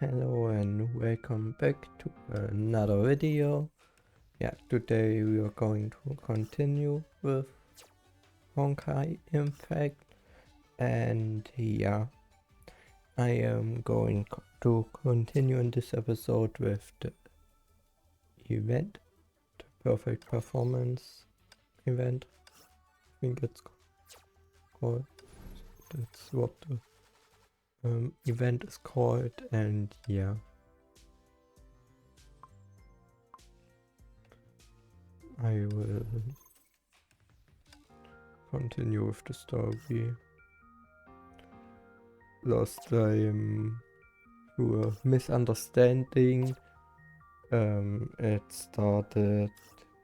Hello and welcome back to another video. Today we are going to continue with Honkai Impact, and I am going to continue in this episode with the event, the perfect performance event. I think it's called. That's what the event is called, and I will continue with the story. Last time, through a misunderstanding, it started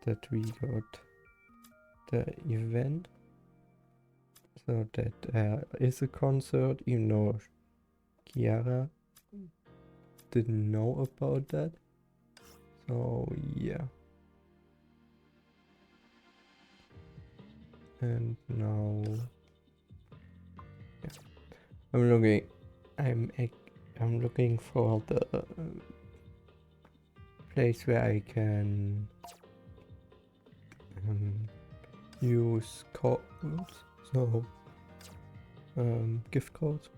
that we got the event, so that there is a concert, even though Kiara didn't know about that. So yeah. And now I'm looking for the place where I can use codes, so gift codes.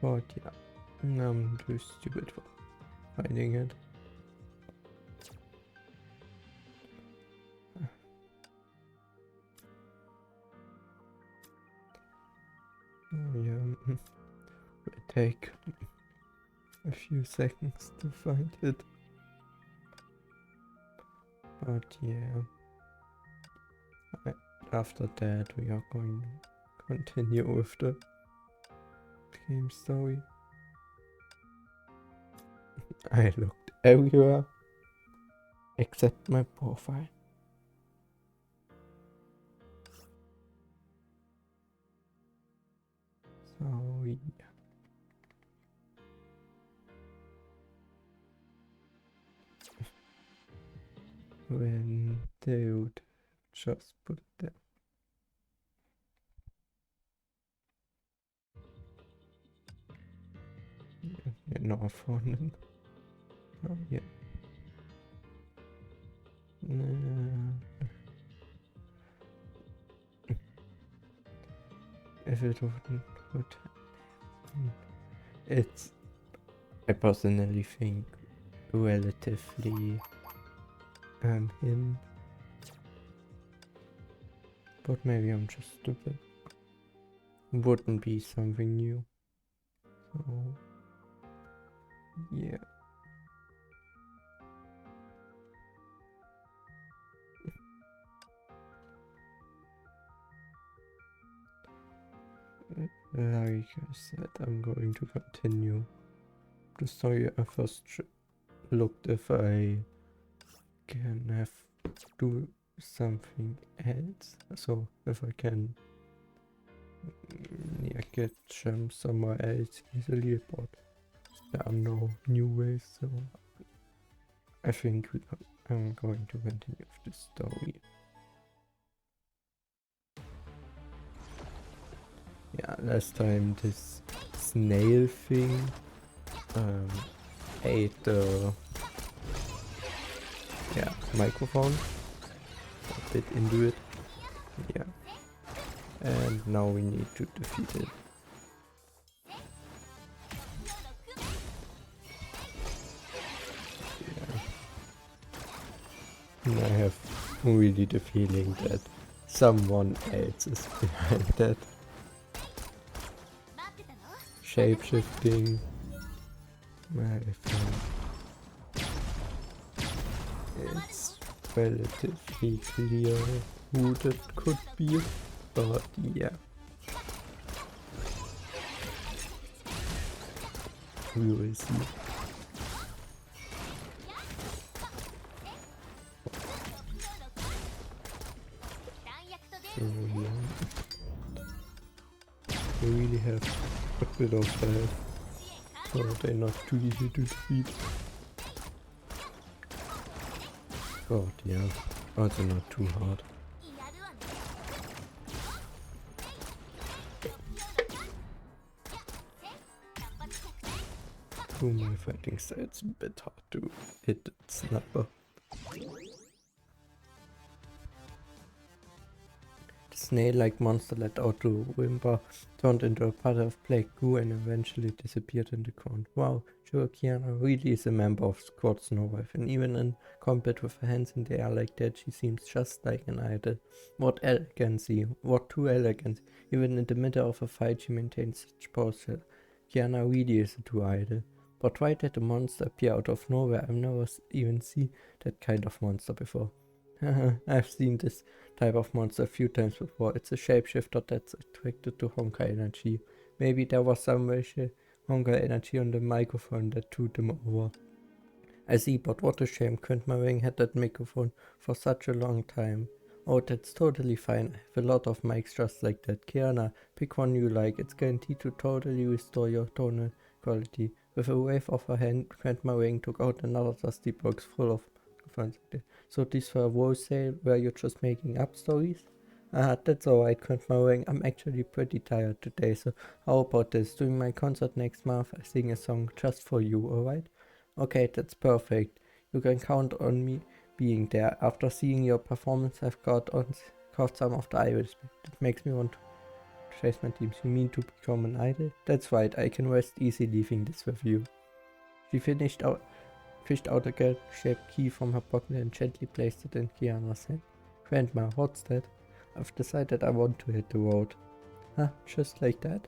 But yeah, I'm too stupid for finding it. Will take a few seconds to find it. But yeah, after that we are going to continue with the game story. I looked everywhere except my profile. So yeah. When they would just put it there. No phone. Oh yeah. If it would it's, I personally think, relatively him, but maybe I'm just stupid. Wouldn't be something new. So yeah. Like I said, I'm going to continue the story. I first looked if I can do something else. So if I can get gems somewhere else easily, but there are no new ways, so I think I'm going to continue with the story. Yeah, last time this snail thing ate the microphone, a bit into it. Yeah, and now we need to defeat it. Yeah. And I have really the feeling that someone else is behind that. Shape-shifting. I think it's relatively clear who that could be, but yeah. We will see. So yeah. They really have a bit of health, so they're not too easy to defeat. God, yeah, also not too hard. through my fighting style, it's a bit hard to hit its number. The snail-like monster let out a whimper, turned into a puddle of black goo, and eventually disappeared in the ground. Wow, sure, Kiana really is a member of Squad Snowwife, and even in combat with her hands in the air like that, she seems just like an idol. What elegancy, what true elegance. Even in the middle of a fight, she maintains such posture. Kiana really is a true idol. But why did a monster appear out of nowhere? I've never even seen that kind of monster before. I've seen this type of monster a few times before. It's a shapeshifter that's attracted to Honkai energy. Maybe there was some Honkai energy on the microphone that threw them over. I see, but what a shame. Quintmaring had that microphone for such a long time. Oh, that's totally fine. I have a lot of mics just like that. Kiana, pick one you like. It's guaranteed to totally restore your tonal quality. With a wave of her hand, Quintmaring took out another dusty box full of microphones. So these were wholesale where you're just making up stories? That's alright, Quintmaring. I'm actually pretty tired today, so how about this? During my concert next month, I sing a song just for you, alright? Okay, that's perfect. You can count on me being there. After seeing your performance, I've caught some of the idols. That makes me want to chase my teams. You mean to become an idol? That's right, I can rest easy leaving this with you. She fished out a girl-shaped key from her pocket and gently placed it in Kiana's hand. Grandma, what's that? I've decided I want to hit the road. Huh, just like that?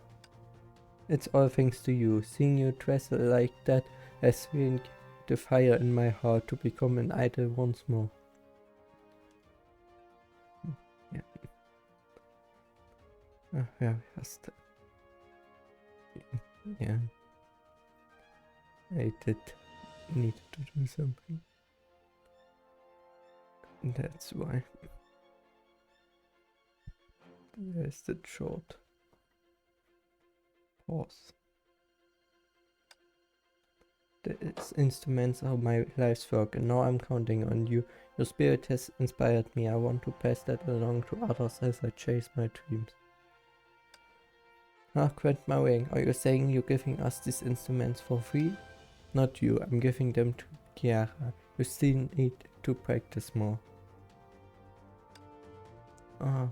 It's all thanks to you. Seeing you dress like that has reigned the fire in my heart to become an idol once more. Yeah. Yeah, just. Yeah. I did need to do something. That's why. There's the short pause. These instruments are my life's work, and now I'm counting on you. Your spirit has inspired me. I want to pass that along to others as I chase my dreams. Grandma, are you saying you're giving us these instruments for free? Not you, I'm giving them to Kiara. You still need to practice more.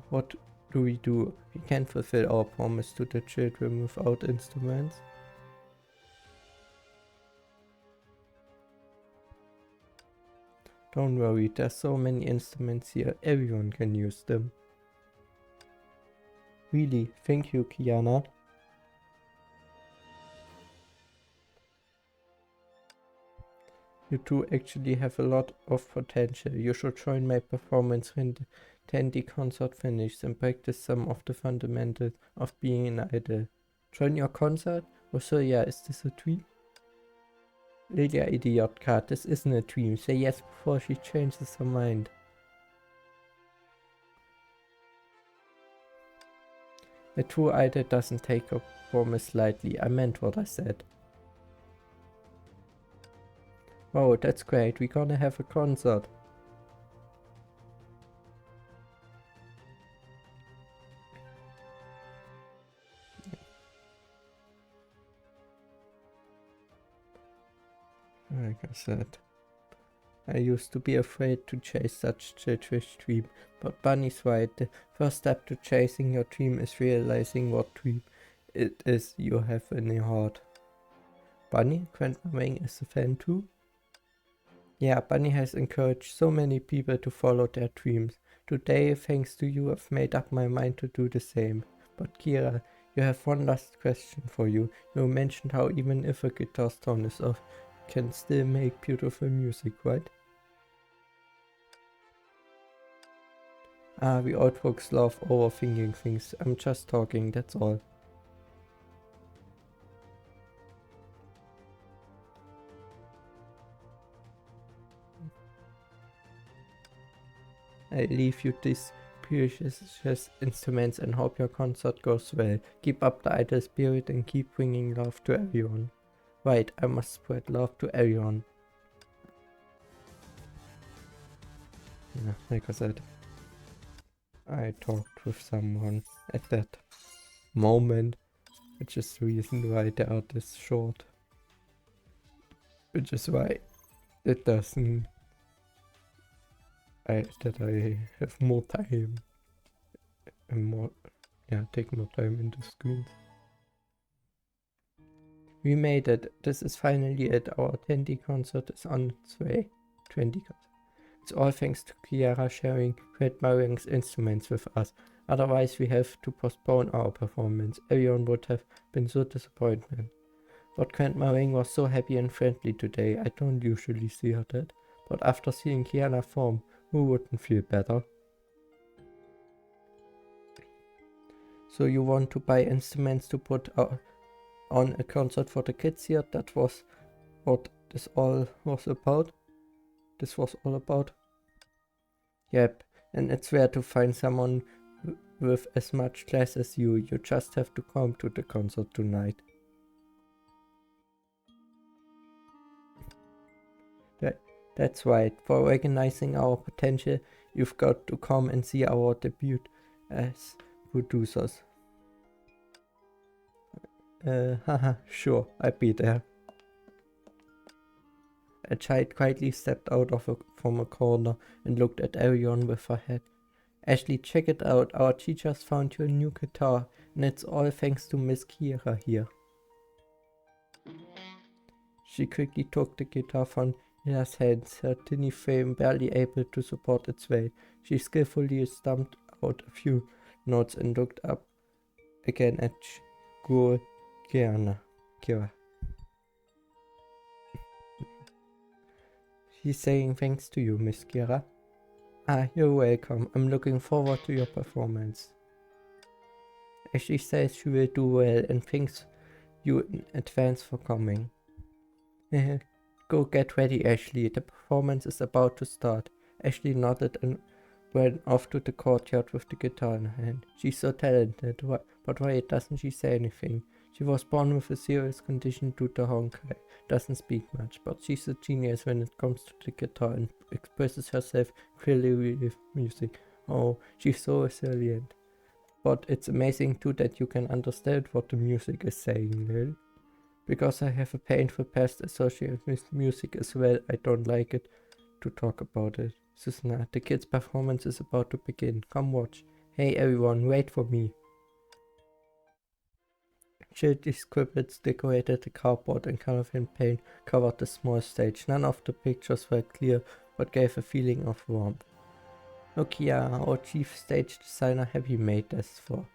What do? We can't fulfill our promise to the children without instruments. Don't worry, there's so many instruments here, everyone can use them. Really, thank you, Kiana. You two actually have a lot of potential. You should join my performance when the Tandy concert finishes and practice some of the fundamentals of being an idol. Join your concert? Oh, so yeah, is this a dream? Lilia Idiotka, this isn't a dream. Say yes before she changes her mind. A true idol doesn't take a promise lightly. I meant what I said. Wow, that's great. We're gonna have a concert. Like I said, I used to be afraid to chase such childish dream, but Bunny's right. The first step to chasing your dream is realizing what dream it is you have in your heart. Bunny, Grandma Wang is a fan too? Yeah, Bunny has encouraged so many people to follow their dreams. Today, thanks to you, I've made up my mind to do the same. But Kira, you have one last question for you. You mentioned how even if a guitar tone is off, you can still make beautiful music, right? We old folks love overthinking things. I'm just talking, that's all. I leave you these precious instruments and hope your concert goes well. Keep up the idol spirit and keep bringing love to everyone. Right, I must spread love to everyone. Yeah, like I said, I talked with someone at that moment, which is the reason why the art is short. which is why it doesn't, that I have more time and more, take more time in the screens. We made it. This is finally it. Our 20 concert is on its way. 20 concert. It's all thanks to Kiara sharing Red Maring's instruments with us. Otherwise we have to postpone our performance. Everyone would have been so disappointed. But Grant Maring was so happy and friendly today. I don't usually see her that. But after seeing Kiara perform, who wouldn't feel better? So you want to buy instruments to put on a concert for the kids here? That was what this all was about? This was all about? Yep, and it's rare to find someone with as much class as you. You just have to come to the concert tonight. That's right. For recognizing our potential, you've got to come and see our debut as producers. Haha, sure, I'll be there. A child quietly stepped out from a corner and looked at everyone with her head. Ashley, check it out. Our teachers found you a new guitar, and it's all thanks to Miss Kira here. She quickly took the guitar from Hila's hands, her tiny frame barely able to support its weight. She skillfully stumped out a few notes and looked up again at Kira. She's saying thanks to you, Miss Kira. Ah, you're welcome. I'm looking forward to your performance. Ashley says she will do well and thanks you in advance for coming. Go get ready, Ashley. The performance is about to start. Ashley nodded and ran off to the courtyard with the guitar in her hand. She's so talented, but why doesn't she say anything? She was born with a serious condition due to Honkai. Doesn't speak much, but she's a genius when it comes to the guitar and expresses herself clearly with music. Oh, she's so resilient. But it's amazing too that you can understand what the music is saying, Lil. Because I have a painful past associated with music as well, I don't like it to talk about it. Susana, the kids' performance is about to begin. Come watch. Hey everyone, wait for me. Shady scribbles decorated the cardboard and colourful paint covered the small stage. None of the pictures were clear, but gave a feeling of warmth. Look here, our chief stage designer Happy made this for.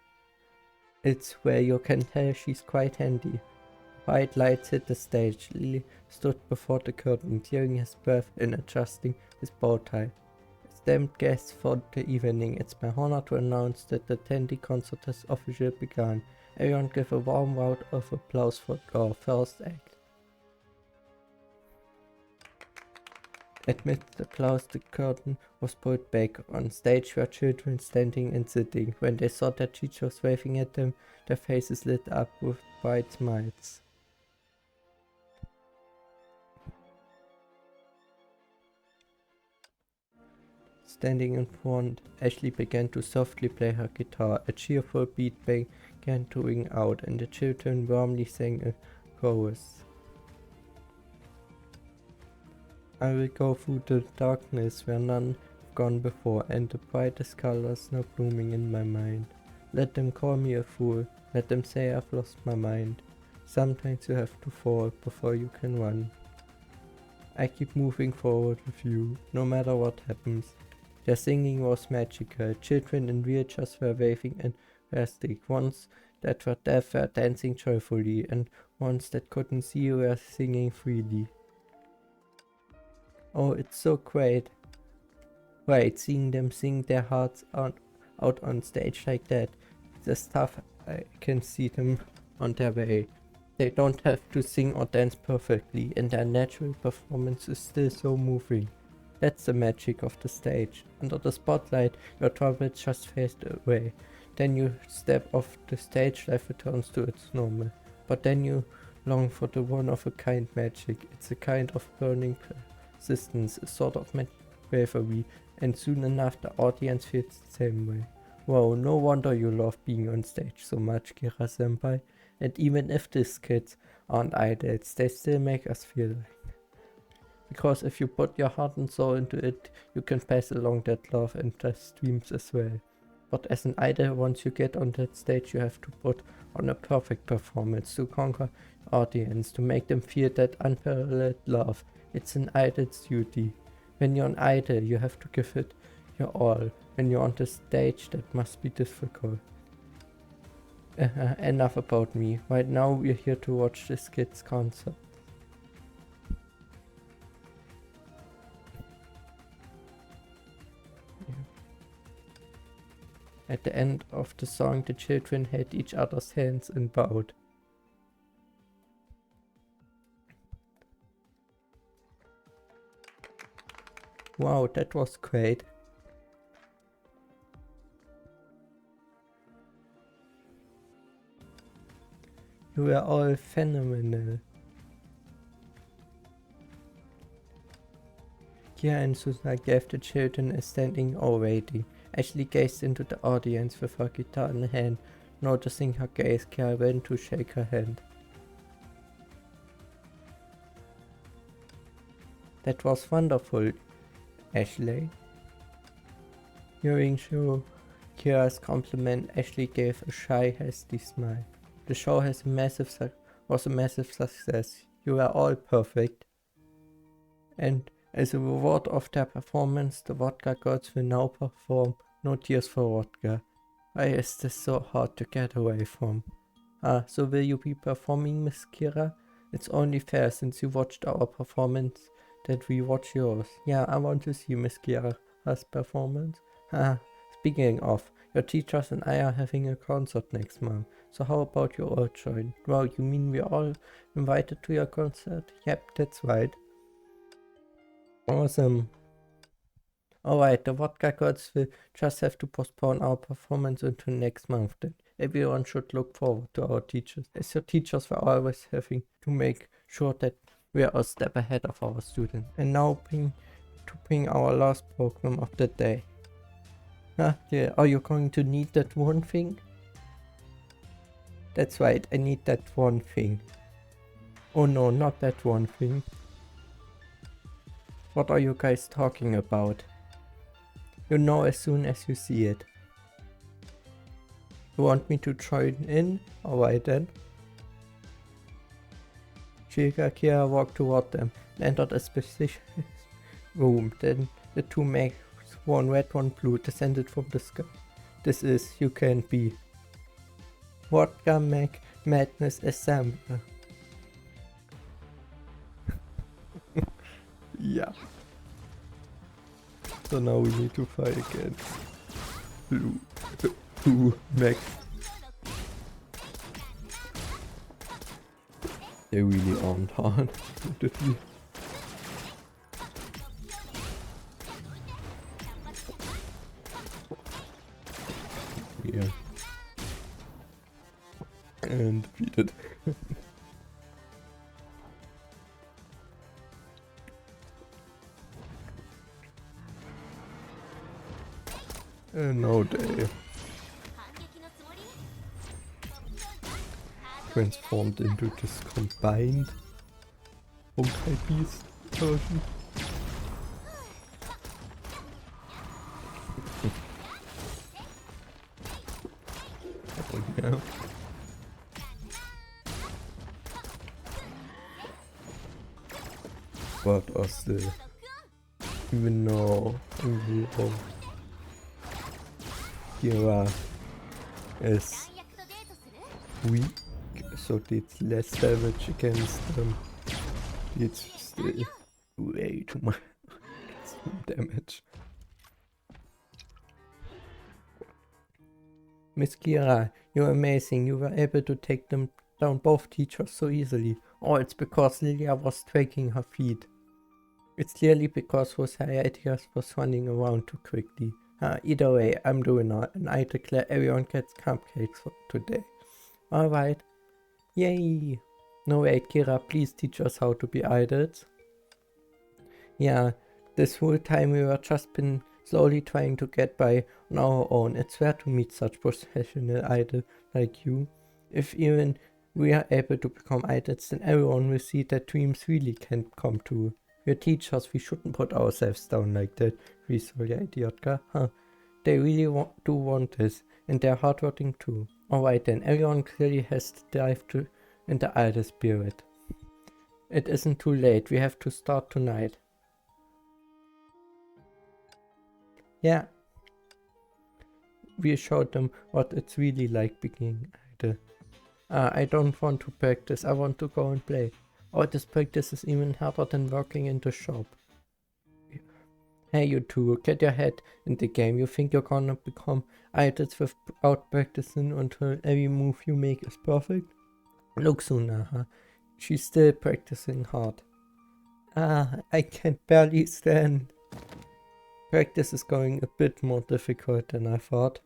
It's where you can tell she's quite handy. White lights hit the stage. Lily stood before the curtain, clearing his breath and adjusting his bow tie. Esteemed guests for the evening, it's my honor to announce that the Tandy concert has officially begun. Everyone give a warm round of applause for our first act. Amid the applause, the curtain was pulled back. On stage were children standing and sitting. When they saw their teachers waving at them, their faces lit up with bright smiles. Standing in front, Ashley began to softly play her guitar. A cheerful beat began to ring out, and the children warmly sang a chorus. I will go through the darkness where none have gone before, and the brightest colors now blooming in my mind. Let them call me a fool, let them say I've lost my mind. Sometimes you have to fall before you can run. I keep moving forward with you, no matter what happens. Their singing was magical. Children in wheelchairs were waving enthusiastic. Ones that were deaf were dancing joyfully, and ones that couldn't see were singing freely. Oh, it's so great. Right, seeing them sing their hearts out on stage like that. The stuff, I can see them on their way. They don't have to sing or dance perfectly, and their natural performance is still so moving. That's the magic of the stage. Under the spotlight, your troubles just fade away. Then you step off the stage, life returns to its normal. But then you long for the one-of-a-kind magic. It's a kind of burning persistence, a sort of bravery, and soon enough the audience feels the same way. Wow, no wonder you love being on stage so much, Kira-senpai. And even if these kids aren't idols, they still make us feel like Because if you put your heart and soul into it, you can pass along that love and the streams as well. But as an idol, once you get on that stage, you have to put on a perfect performance to conquer audience, to make them feel that unparalleled love. It's an idol's duty. When you're an idol, you have to give it your all. When you're on the stage, that must be difficult. Enough about me. Right now we're here to watch this kid's concert. Yeah. At the end of the song, the children held each other's hands and bowed. Wow, that was great. You were all phenomenal. Kira and Susan gave the children a standing ovation. Ashley gazed into the audience with her guitar in hand. Noticing her gaze, Kira went to shake her hand. That was wonderful, Ashley. Hearing Kira's compliment, Ashley gave a shy, hasty smile. The show was a massive success. You were all perfect. And as a reward of their performance, the Vodka Girls will now perform No Tears for Vodka. Why is this so hard to get away from? So will you be performing, Miss Kira? It's only fair since you watched our performance that we watch yours. Yeah, I want to see Miss Kira's performance. Speaking of, your teachers and I are having a concert next month. So how about you all join? Wow, you mean we're all invited to your concert? Yep, that's right. Awesome. Alright, the Vodka Girls will just have to postpone our performance until next month. Then everyone should look forward to our teachers, as your teachers were always having to make sure that we are a step ahead of our students. And now bring our last program of the day. Yeah, are you going to need that one thing? That's right, I need that one thing. Oh no, not that one thing. What are you guys talking about? You know as soon as you see it. You want me to join in? Alright then. Kira walked toward them and entered a specific room. Then the two mags, one red, one blue, descended from the sky. This is, you can't be. Vodka Mag Madness Assembler. Yeah. So now we need to fight against blue Mag. They really aren't hard. Yeah. And defeated. And now they transformed into this combined Honkai Beast version. Oh yeah. But are still, even though Kira is weak, so it's less damage against them. It's still way too much damage. Miss Kira, you're amazing. You were able to take them down both teachers so easily. Oh, it's because Lilia was dragging her feet. It's clearly because Rosariatias was running around too quickly. Either way, I'm doing it, and I declare everyone gets cupcakes for today. Alright. Yay! No wait, Kira, please teach us how to be idols. Yeah, this whole time we were just been slowly trying to get by on our own. It's rare to meet such professional idols like you. If even we are able to become idols, then everyone will see that dreams really can come true. You teach us we shouldn't put ourselves down like that. Visolia idiotka. Huh. They really do want this, and they're hardworking too. Alright then, everyone clearly has to dive to in the idle spirit. It isn't too late, we have to start tonight. Yeah. We showed them what it's really like being idle. I don't want to practice, I want to go and play. Oh, this practice is even harder than working in the shop. Hey you two, get your head in the game. You think you're gonna become idols without practicing until every move you make is perfect? Look, Sunaha, she's still practicing hard. I can barely stand. Practice is going a bit more difficult than I thought.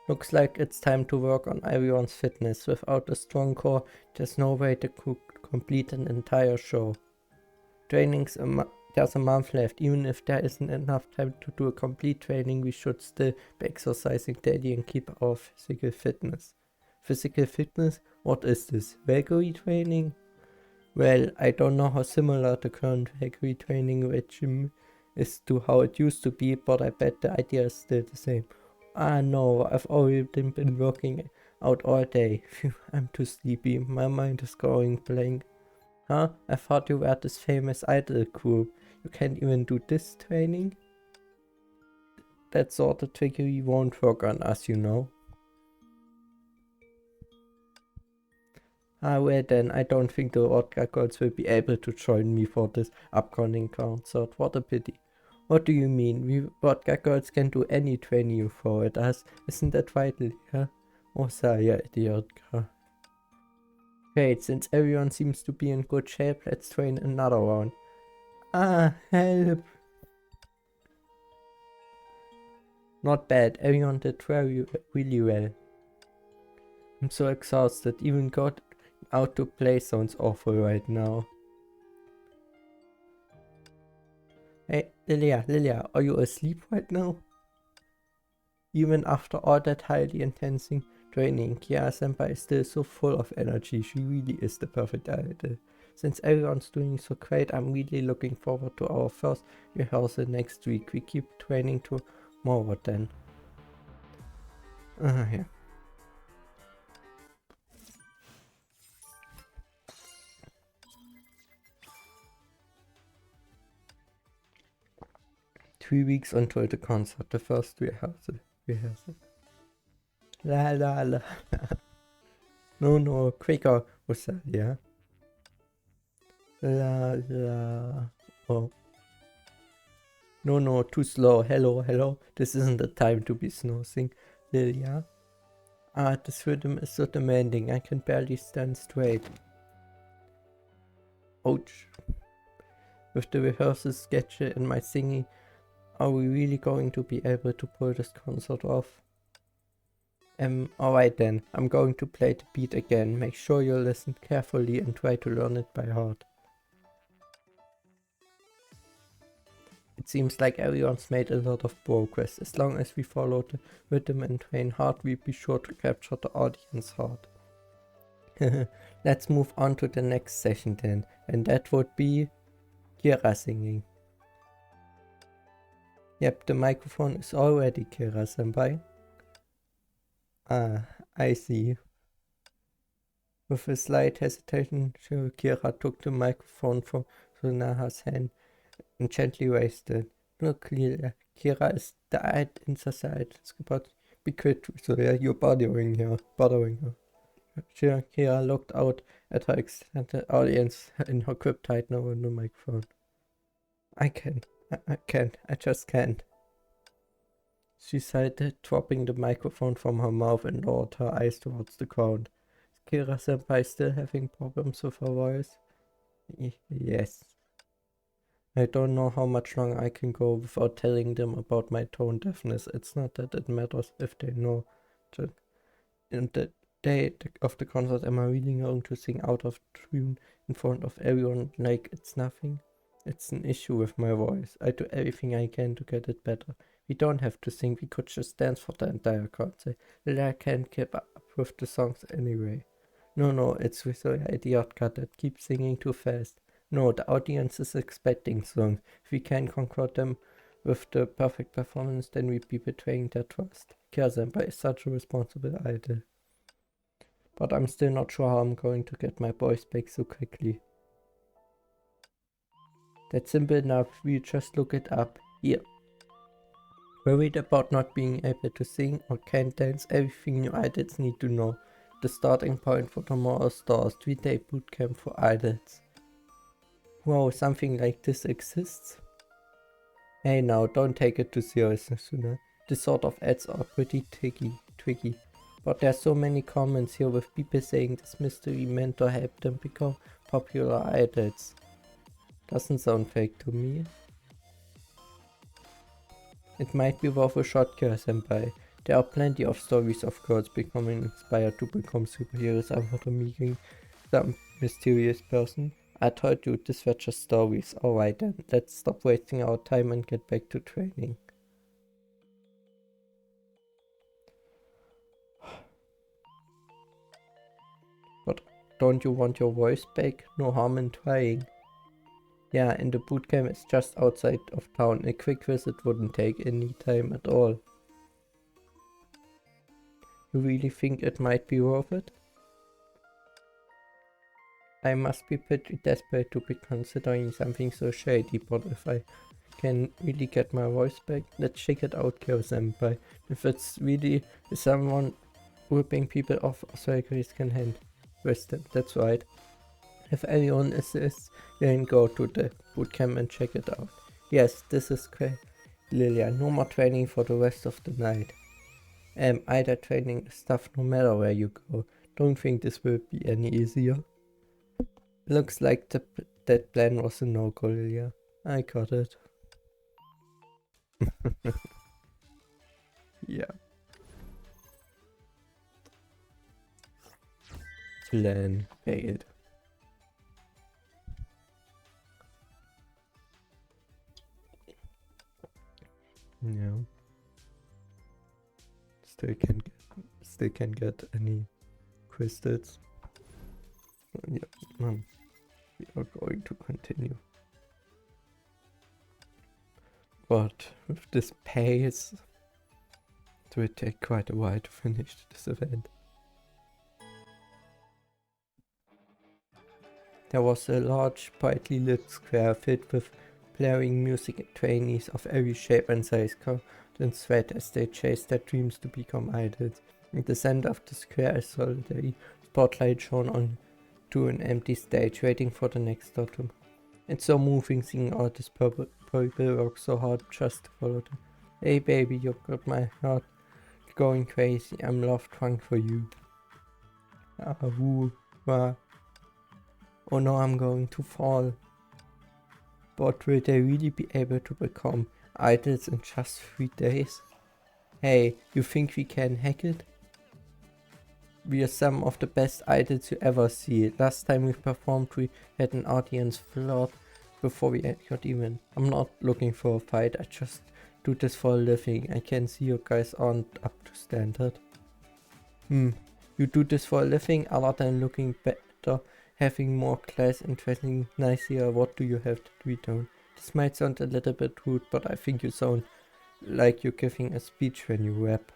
Looks like it's time to work on everyone's fitness. Without a strong core, there's no way to complete an entire show. Training's there's a month left. Even if there isn't enough time to do a complete training, we should still be exercising daily and keep our physical fitness. Physical fitness? What is this? Vagary training? Well, I don't know how similar the current vagary training regime is to how it used to be, but I bet the idea is still the same. No, I've already been working out all day. Phew, I'm too sleepy. My mind is going blank. Huh? I thought you were this famous idol group. You can't even do this training? That sort of trickery won't work on us, you know. Well then, I don't think the Vodka Girls will be able to join me for this upcoming concert. What a pity. What do you mean? We Vodka Girls can do any training you throw at us. Isn't that right, Lydia? Oh, sorry, idiotka. Great, since everyone seems to be in good shape, let's train another round. Help! Not bad, everyone did really well. I'm so exhausted, even got out to play sounds awful right now. Hey, Lilia, are you asleep right now? Even after all that highly intense training, Kiara-senpai is still so full of energy. She really is the perfect idol. Since everyone's doing so great, I'm really looking forward to our first rehearsal next week. We keep training tomorrow then. Yeah. 3 weeks until the concert, the first rehearsal. La la la. No, quicker, what's that, yeah? La la. Oh. No, too slow. Hello. This isn't the time to be snoozing, Lilia. This rhythm is so demanding. I can barely stand straight. Ouch. With the rehearsal schedule and my singing, are we really going to be able to pull this concert off? Alright then. I'm going to play the beat again. Make sure you listen carefully and try to learn it by heart. It seems like everyone's made a lot of progress. As long as we follow the rhythm and train hard, we'll be sure to capture the audience heart. Let's move on to the next session then, and that would be Kira singing. Yep, the microphone is already Kira-senpai. I see. With a slight hesitation, Kira took the microphone from Sunaha's hand and gently raised it. Look, Kira is died in society. But be quick, so yeah, you're bothering her. Kira looked out at her extended audience in her grip tight now on the microphone. I just can't. She sighed, dropping the microphone from her mouth and lowered her eyes towards the ground. Is Kira-senpai still having problems with her voice? Yes. I don't know how much longer I can go without telling them about my tone deafness. It's not that it matters if they know. In the day of the concert, am I really going to sing out of tune in front of everyone like it's nothing? It's an issue with my voice. I do everything I can to get it better. We don't have to sing, we could just dance for the entire concert. I can't keep up with the songs anyway. No, it's with the idiotka that keeps singing too fast. No, the audience is expecting songs. If we can't conquer them with the perfect performance, then we'd be betraying their trust. Kira-senpai is such a responsible idol. But I'm still not sure how I'm going to get my voice back so quickly. That's simple enough, we just look it up. Here. Worried about not being able to sing or can't dance, everything new idols need to know. The starting point for tomorrow's stars, 3-day bootcamp for idols. Wow, something like this exists? Hey now, don't take it too seriously, Suna. This sort of ads are pretty tricky. But there's so many comments here with people saying this mystery mentor helped them become popular idols. Doesn't sound fake to me. It might be worth a shot, Kira-senpai. There are plenty of stories of girls becoming inspired to become superheroes after meeting some mysterious person. I told you these were just stories. Alright then, let's stop wasting our time and get back to training. But don't you want your voice back? No harm in trying. Yeah, and the bootcamp is just outside of town. A quick visit wouldn't take any time at all. You really think it might be worth it? I must be pretty desperate to be considering something so shady, but if I can really get my voice back, let's check it out, Kyo-senpai. If it's really someone ripping people off, Osaka can hand with them, that's right. If anyone insists, then go to the bootcamp and check it out. Yes, this is great, Lilia. No more training for the rest of the night. Either training is tough no matter where you go. Don't think this will be any easier. Looks like that plan was a no-go, Lilia. I got it. Yeah. Plan failed. Yeah. Still can't get any crystals. Yeah, we are going to continue. But with this pace, it will take quite a while to finish this event. There was a large, brightly lit square filled with blaring music trainees of every shape and size covered in sweat as they chased their dreams to become idols. In the center of the square, a solitary spotlight shone on to an empty stage, waiting for the next autumn. It's so moving seeing all this purple work so hard just to follow them. Hey baby, you got my heart going crazy. I'm love drunk for you. Oh no, I'm going to fall. But will they really be able to become idols in just 3 days? Hey, you think we can hack it? We are some of the best idols you ever see. Last time we performed we had an audience floored before we got even. I'm not looking for a fight, I just do this for a living. I can see you guys aren't up to standard. You do this for a living other than looking better, having more class and dressing nicer. What do you have to tweet on? This might sound a little bit rude, but I think you sound like you're giving a speech when you rap.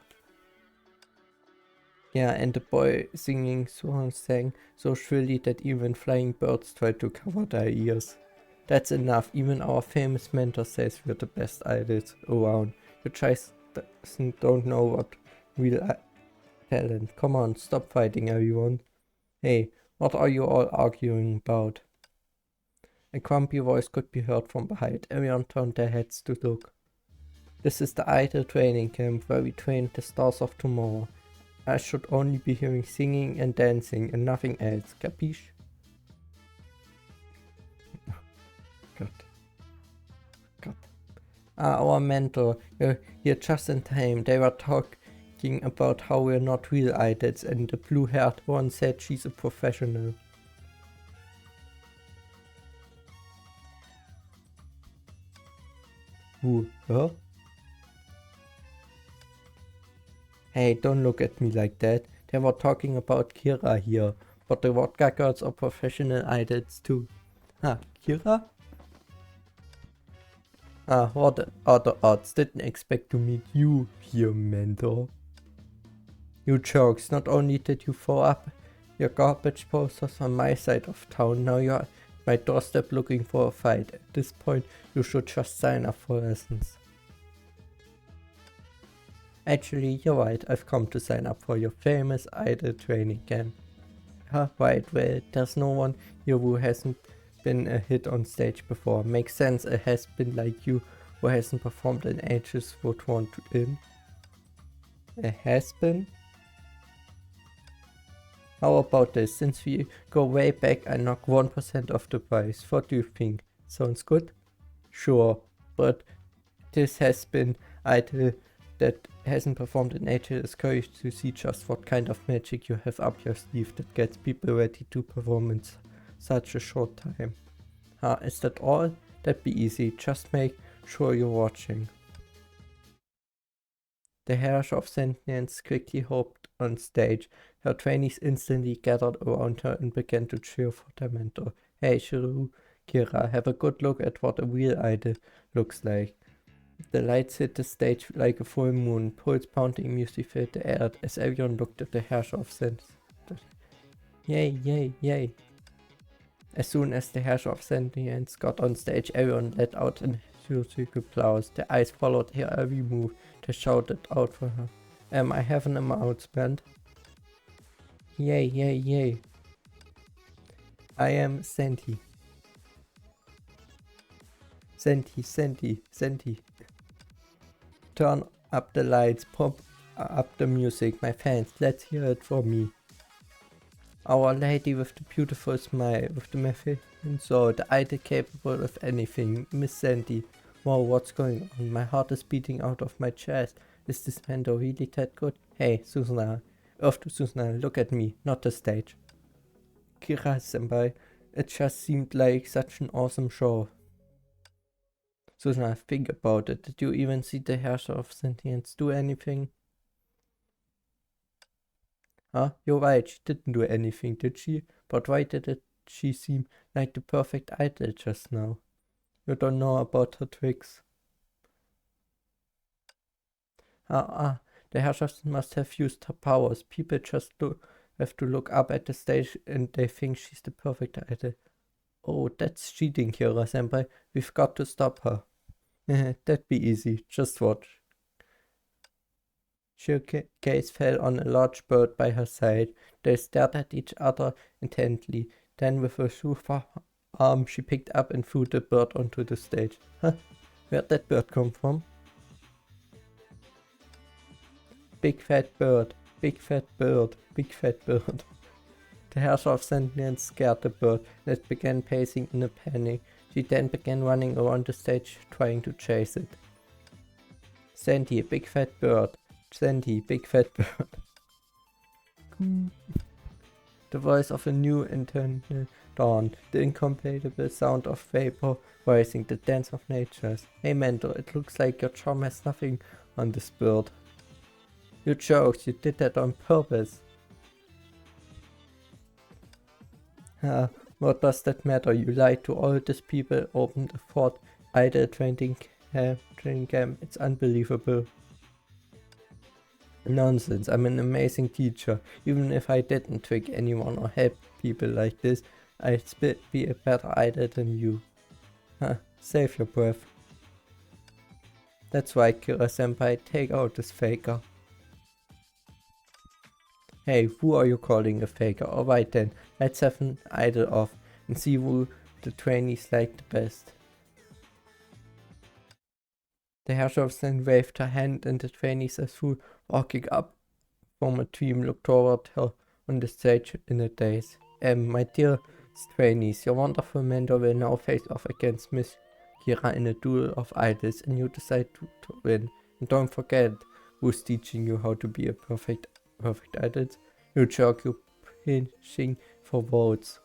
Yeah, and the boy singing song sang so shrilly that even flying birds tried to cover their ears. That's enough, even our famous mentor says we're the best idols around. You just don't know what real talent. Come on, stop fighting everyone. Hey, what are you all arguing about? A grumpy voice could be heard from behind. Everyone turned their heads to look. This is the idol training camp where we train the stars of tomorrow. I should only be hearing singing and dancing and nothing else, capiche? God. Our mentor, here just in time. They were talking about how we're not real idols and the blue-haired one said she's a professional. Who? Huh? Hey, don't look at me like that. They were talking about Kira here, but the vodka girls are professional idols too. Ah, Kira? Ah, what other odds? Didn't expect to meet you here, mentor. You jokes, not only did you throw up your garbage posters on my side of town, now you're at my doorstep looking for a fight. At this point, you should just sign up for lessons. Actually, you're right, I've come to sign up for your famous idol training camp. Huh, right, well, there's no one here who hasn't been a hit on stage before. Makes sense, a has-been like you who hasn't performed in ages would want in. A has-been? How about this? Since we go way back, I knock 1% of the price. What do you think? Sounds good? Sure, but this has been idol that hasn't performed in ages is curious to see just what kind of magic you have up your sleeve that gets people ready to perform in such a short time. Is that all? That'd be easy, just make sure you're watching. The Herrscher of Sentience quickly hopped on stage. Her trainees instantly gathered around her and began to cheer for their mentor. Hey Shiru, Kira, have a good look at what a real idol looks like. The lights hit the stage like a full moon. Pulse pounding music filled the air as everyone looked at the Herrscher of Sentience. Yay, yay, yay. As soon as the Herrscher of Sentience got on stage, everyone let out an enthusiastic applause. Their eyes followed her every move. They shouted out for her. I have an announcement. Yay, yay, yay. I am Senti. Senti. Turn up the lights, pump up the music, my fans, let's hear it for me. Our lady with the beautiful smile, with the magnificent soul, the idol capable of anything, Miss Senti. Wow, what's going on? My heart is beating out of my chest. Is this mentor really that good? Hey, Susana. Off to Susana, look at me, not the stage. Kira-senpai, it just seemed like such an awesome show. Susana, think about it. Did you even see the Herrscher of Sentience do anything? Huh? You're right, she didn't do anything, did she? But why did she seem like the perfect idol just now? You don't know about her tricks. The Herrscher must have used her powers. People just have to look up at the stage and they think she's the perfect idol. Oh, that's cheating, Kira-senpai. We've got to stop her. That'd be easy, just watch. Her gaze fell on a large bird by her side. They stared at each other intently. Then with a super arm she picked up and threw the bird onto the stage. Huh? Where'd that bird come from? Big fat bird, big fat bird, big fat bird. The Herrscher of Sentience scared the bird and it began pacing in a panic. She then began running around the stage trying to chase it. Senti, big fat bird. Senti, big fat bird. The voice of a new internal dawned, the incompatible sound of vapor rising, the dance of natures. Hey mentor, it looks like your charm has nothing on this bird. You joked, you did that on purpose. What does that matter? You lied to all these people, opened a fourth idol training camp. It's unbelievable. Nonsense, I'm an amazing teacher. Even if I didn't trick anyone or help people like this, I'd still be a better idol than you. Save your breath. That's right, Kira-senpai, take out this faker. Hey, who are you calling a faker? Alright then, let's have an idol off and see who the trainees like the best. The Herrscher of Sentience waved her hand and the trainees as who walking up from a team looked toward her on the stage in a daze. My dear trainees, your wonderful mentor will now face off against Miss Kira in a duel of idols and you decide to win. And don't forget who's teaching you how to be a perfect idol. You jerk, you're pitching for votes.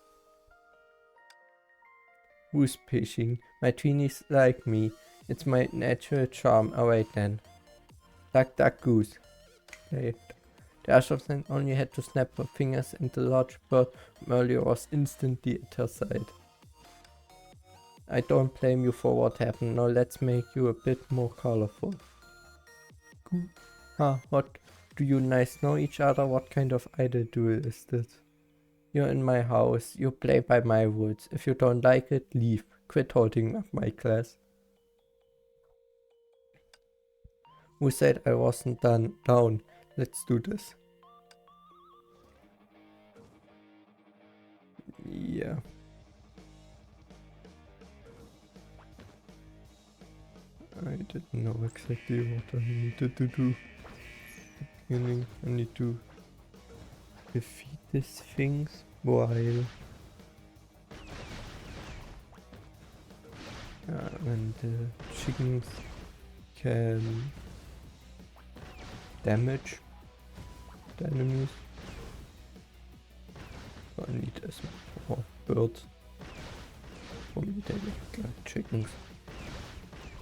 Who's pitching? My tweenies like me. It's my natural charm. Alright then. Duck, duck, goose. Okay. The Herrscher only had to snap her fingers and the large bird from earlier was instantly at her side. I don't blame you for what happened. Now let's make you a bit more colorful. What? Do you guys know each other? What kind of idol duel is this? You're in my house. You play by my rules. If you don't like it, leave. Quit holding up my class. Who said I wasn't down? Let's do this. Yeah. I didn't know exactly what I needed to do. Beginning, I need to defeat these things while and the chickens can damage the enemies. So I need as more birds. For me they look like chickens.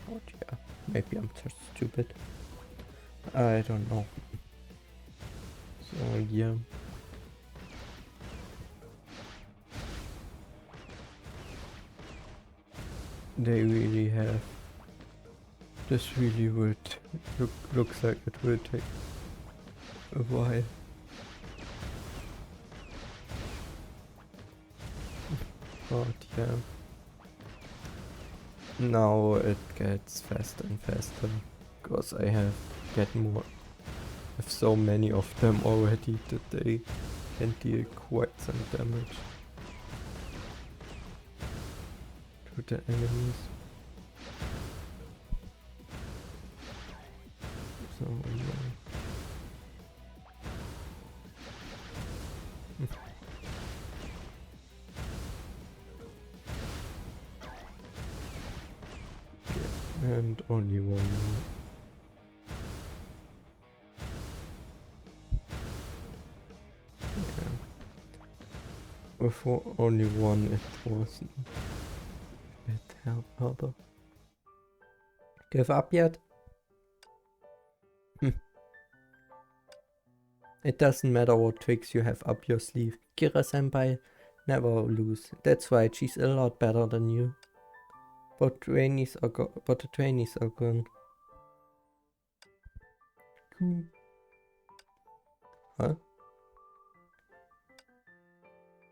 But yeah, maybe I'm just stupid. I don't know. So yeah. They really have. This really would looks like it will take a while. But yeah. Now it gets faster and faster because I have so many of them already that they can deal quite some damage to the enemies. So yeah. And only one more. Yeah. Before only one, it wasn't a bit harder. Give up yet? It doesn't matter what tricks you have up your sleeve. Kira-senpai never lose. That's right, she's a lot better than you. But the trainees are gone. Cool. Huh?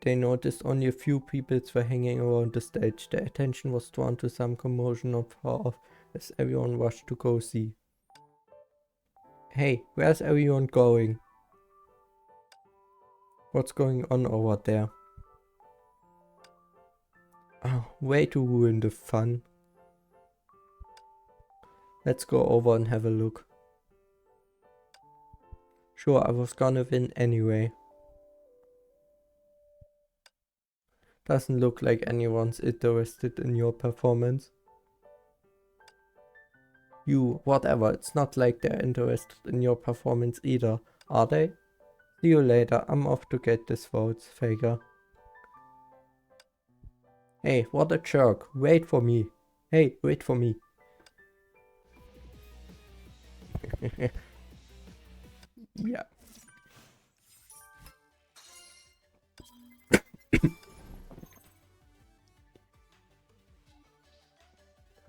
They noticed only a few people were hanging around the stage. Their attention was drawn to some commotion not far off as everyone rushed to go see. Hey, where's everyone going? What's going on over there? Oh, way to ruin the fun. Let's go over and have a look. Sure, I was gonna win anyway. Doesn't look like anyone's interested in your performance. You, whatever, it's not like they're interested in your performance either, are they? See you later, I'm off to get these votes, Faker. Hey, what a jerk, wait for me. Hey, wait for me. Yeah.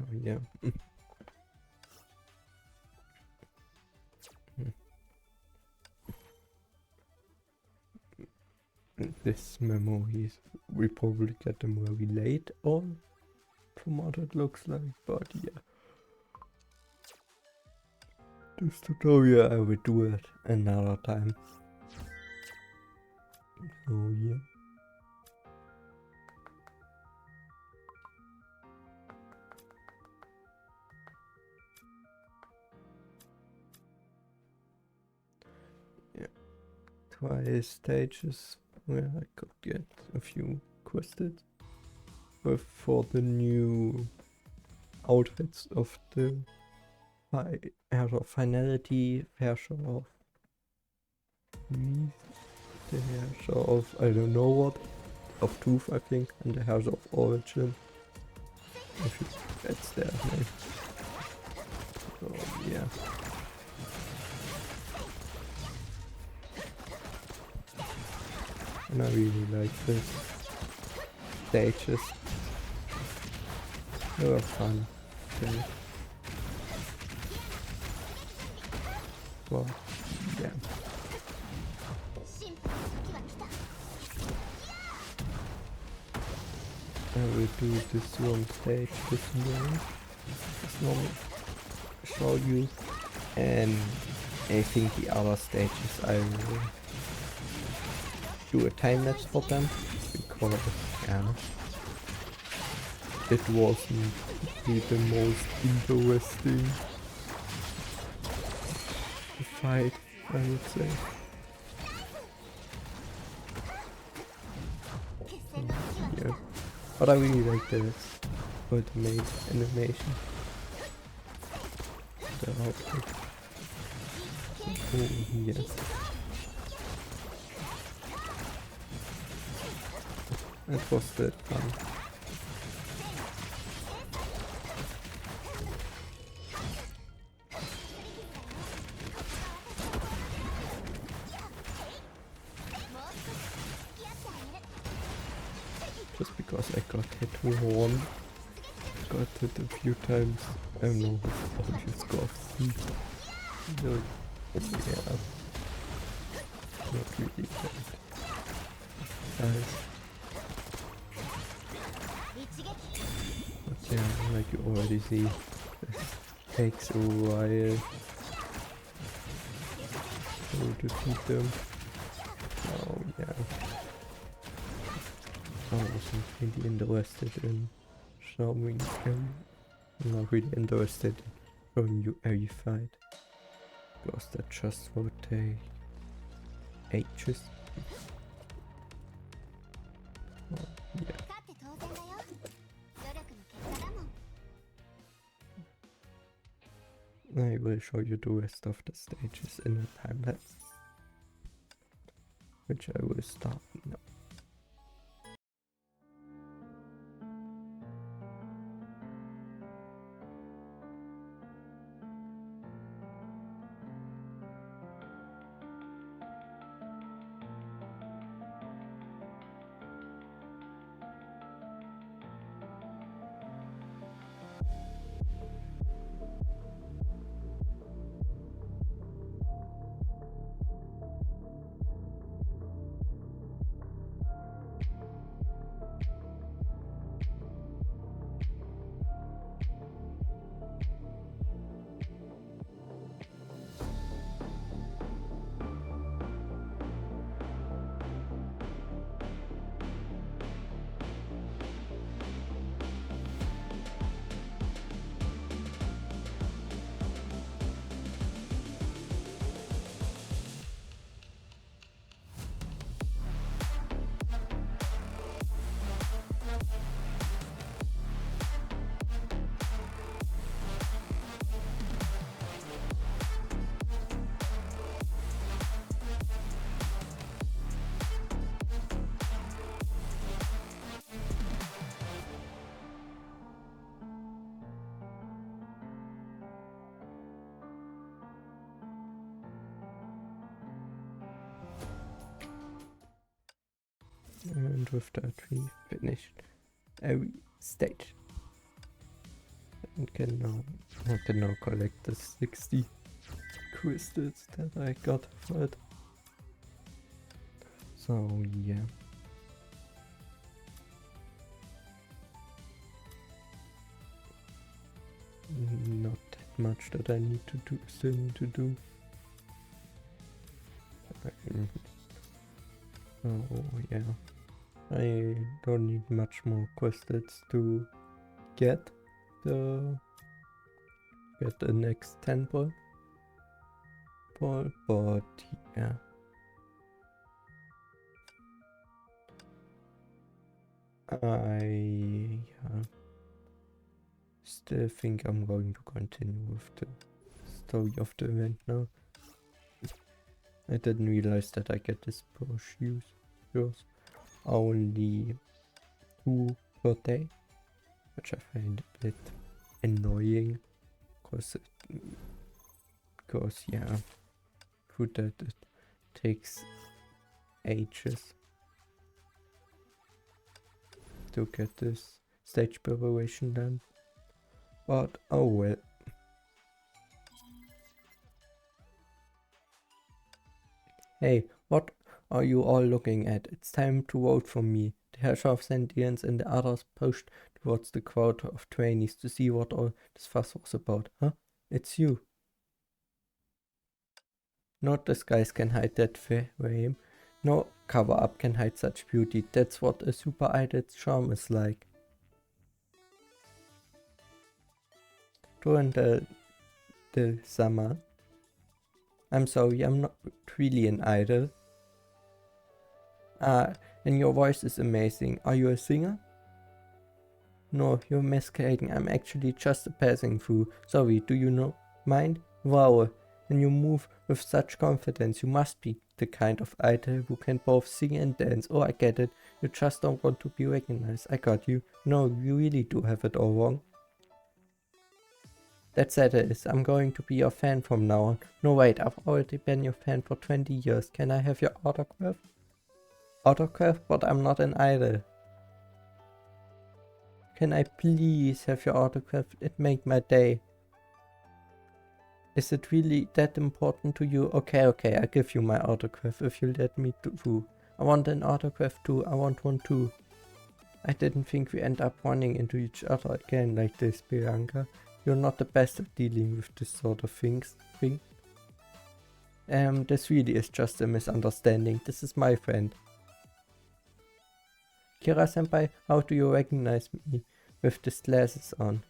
Oh yeah. This memories, we probably get them very late on, from what it looks like, but yeah. This tutorial I will do it another time. So yeah. Yeah. Twice stages where I could get a few quested for the new outfits of the Heir of Finality, Herrscher of the Herrscher of I don't know what, of Truth I think, and the Herrscher of Origin. If that's their name. So yeah. And I really like this stages. They were fun. Okay. Well, yeah. I will do this one stage this morning. Just normally show you, and I think the other stages I will do a time lapse for them, because yeah, it wasn't really the most interesting fight, I would say. Yeah, but I really like this ultimate animation. The outfit. Oh yes. That was that fun. Just because I got hit once, got hit a few times. I don't know how you score 3. No, yeah, not really bad. Nice. But yeah, like you already see, this takes a while to defeat them. Oh yeah. I wasn't really interested in showing him. I'm not really interested in showing you every fight, because that just would take ages. Oh, yeah. I will show you the rest of the stages in a time lapse, which I will start now. And with that we finished every stage. And I can now collect the 60 crystals that I got for it. So yeah. Not that much that I need to do, still need to do. Oh yeah. I don't need much more crystals to get the next 10 ball, but yeah. I still think I'm going to continue with the story of the event now. I didn't realize that I get this per shoes only 2 per day, which I find a bit annoying, because yeah, food that it takes ages to get this stage preparation done. But oh well. Hey, what are you all looking at? It's time to vote for me. The Herrscher of Sentience and the others pushed towards the crowd of trainees to see what all this fuss was about. Huh? It's you. Not disguise can hide that fame. No cover-up can hide such beauty. That's what a super idol's charm is like. During the summer. I'm sorry, I'm not really an idol. Ah, and your voice is amazing. Are you a singer? No, you're masquerading. I'm actually just passing through. Sorry, do you know mind? Wow, and you move with such confidence. You must be the kind of idol who can both sing and dance. Oh, I get it. You just don't want to be recognized. I got you. No, you really do have it all wrong. That said it is. I'm going to be your fan from now on. No wait, I've already been your fan for 20 years. Can I have your autograph? Autograph? But I'm not an idol. Can I please have your autograph? It make my day. Is it really that important to you? Okay, I'll give you my autograph if you let me through. I want an autograph too. I want one too. I didn't think we end up running into each other again like this, Bianca. You're not the best at dealing with this sort of thing. This really is just a misunderstanding. This is my friend. Kira-senpai, how do you recognize me with these glasses on?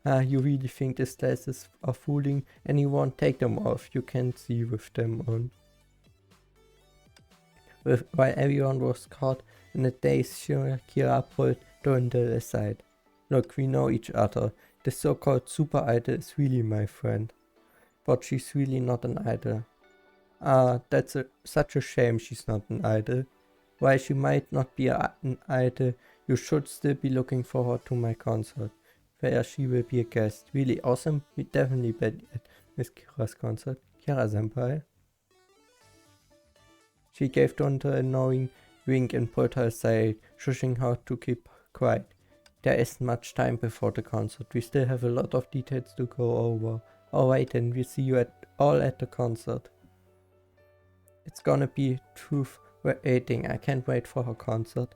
Ah, you really think these glasses are fooling anyone? Take them off, you can't see with them on. While everyone was caught in a daze, Kira pulled Dorndl aside. Look, we know each other. The so-called super idol is really my friend. But she's really not an idol. Ah, that's such a shame she's not an idol. While she might not be an idol, you should still be looking forward to my concert, where she will be a guest. Really awesome. We definitely bet at Miss Kira's concert. Kira-senpai. She gave Donta a knowing wink and pulled her aside, shushing her to keep quiet. There isn't much time before the concert. We still have a lot of details to go over. Alright then, we'll see you all at the concert. It's gonna be truth waiting. I can't wait for her concert.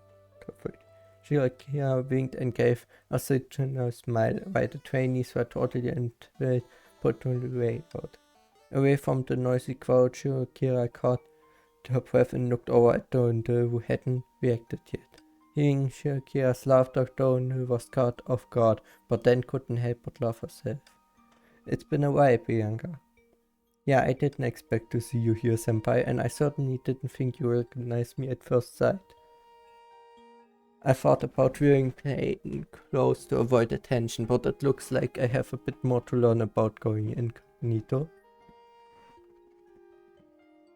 Kira winked and gave a signal smile, while the trainees were totally enthralled, put away out. Away from the noisy crowd, Kira caught her breath and looked over at Dorndl, who hadn't reacted yet. Hearing Kira's laughter, Dorndl was caught off guard, but then couldn't help but laugh herself. It's been a while, Bianca. Yeah, I didn't expect to see you here, senpai, and I certainly didn't think you recognized me at first sight. I thought about wearing plain clothes to avoid attention, but it looks like I have a bit more to learn about going incognito.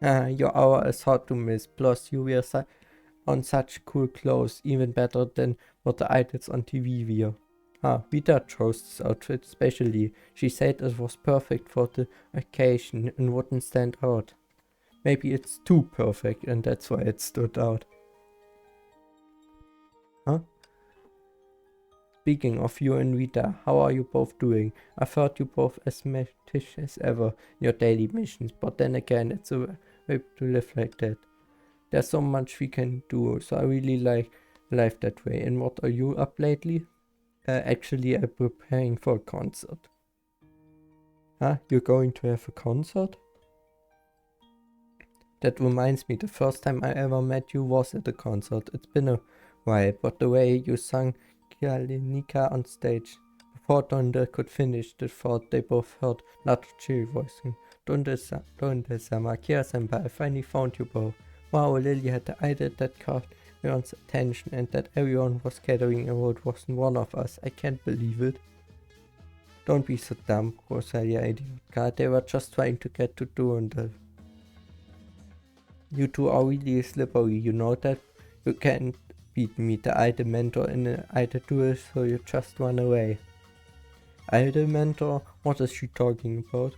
Your hour is hard to miss, plus you wear on such cool clothes, even better than what the idols on TV wear. Vita chose this outfit specially. She said it was perfect for the occasion and wouldn't stand out. Maybe it's too perfect and that's why it stood out. Speaking of you and Vita, how are you both doing? I've heard you both as meticulous as ever in your daily missions, but then again, it's a way to live like that. There's so much we can do, so I really like life that way. And what are you up lately? Actually, I'm preparing for a concert. You're going to have a concert? That reminds me, the first time I ever met you was at a concert. It's been a while, but the way you sang Kalinika on stage, before Donda could finish the thought, they both heard Naruto voicing. Donda-sama, Kira-senpai, I finally found you both. Wow, Lily had the idea that caught everyone's attention and that everyone was gathering around wasn't one of us. I can't believe it. Don't be so dumb, Rosalia idiotka. They were just trying to get to Donda. You two are really slippery, you know that? You can't beat me, the idol mentor in an idol duel, so you just run away. Idol mentor? What is she talking about?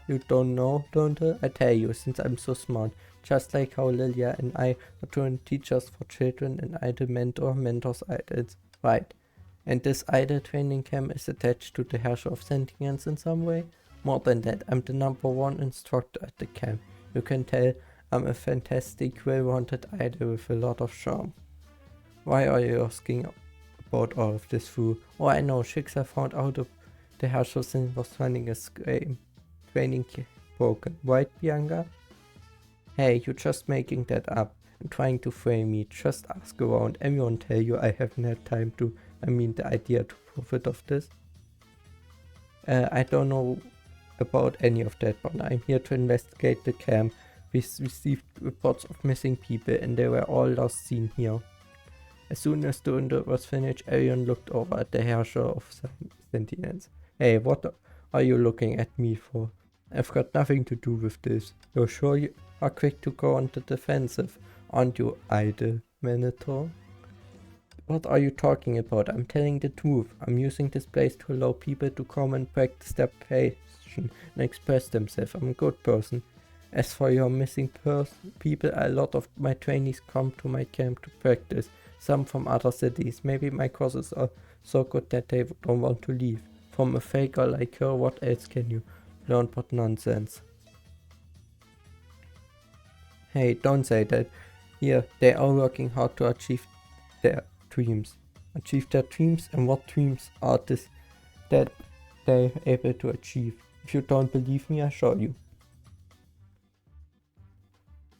You don't know, don't you? I tell you, since I'm so smart. Just like how Lilia and I are turned teachers for children and idol mentor mentors idols. Right. And this idle training camp is attached to the Herrscher of Sentience in some way? More than that, I'm the #1 instructor at the camp. You can tell I'm a fantastic, well-wanted idol with a lot of charm. Why are you asking about all of this, fool? Oh, I know, Schicksal found out the Herrscher was running a training program, right, Bianca? Hey, you're just making that up and trying to frame me. Just ask around. Everyone tell you I haven't had time to, the idea to profit of this. I don't know about any of that, but I'm here to investigate the camp. We received reports of missing people and they were all last seen here. As soon as the window was finished, everyone looked over at the Herrscher of Sentience. Hey, what are you looking at me for? I've got nothing to do with this. You're sure you are quick to go on the defensive, aren't you, idle Minotaur? What are you talking about? I'm telling the truth. I'm using this place to allow people to come and practice their passion and express themselves. I'm a good person. As for your missing people, a lot of my trainees come to my camp to practice. Some from other cities. Maybe my courses are so good that they don't want to leave. From a faker like her, what else can you learn but nonsense? Hey, don't say that. Here, they are working hard to achieve their dreams. Achieve their dreams, and what dreams are this that they're able to achieve? If you don't believe me, I'll show you.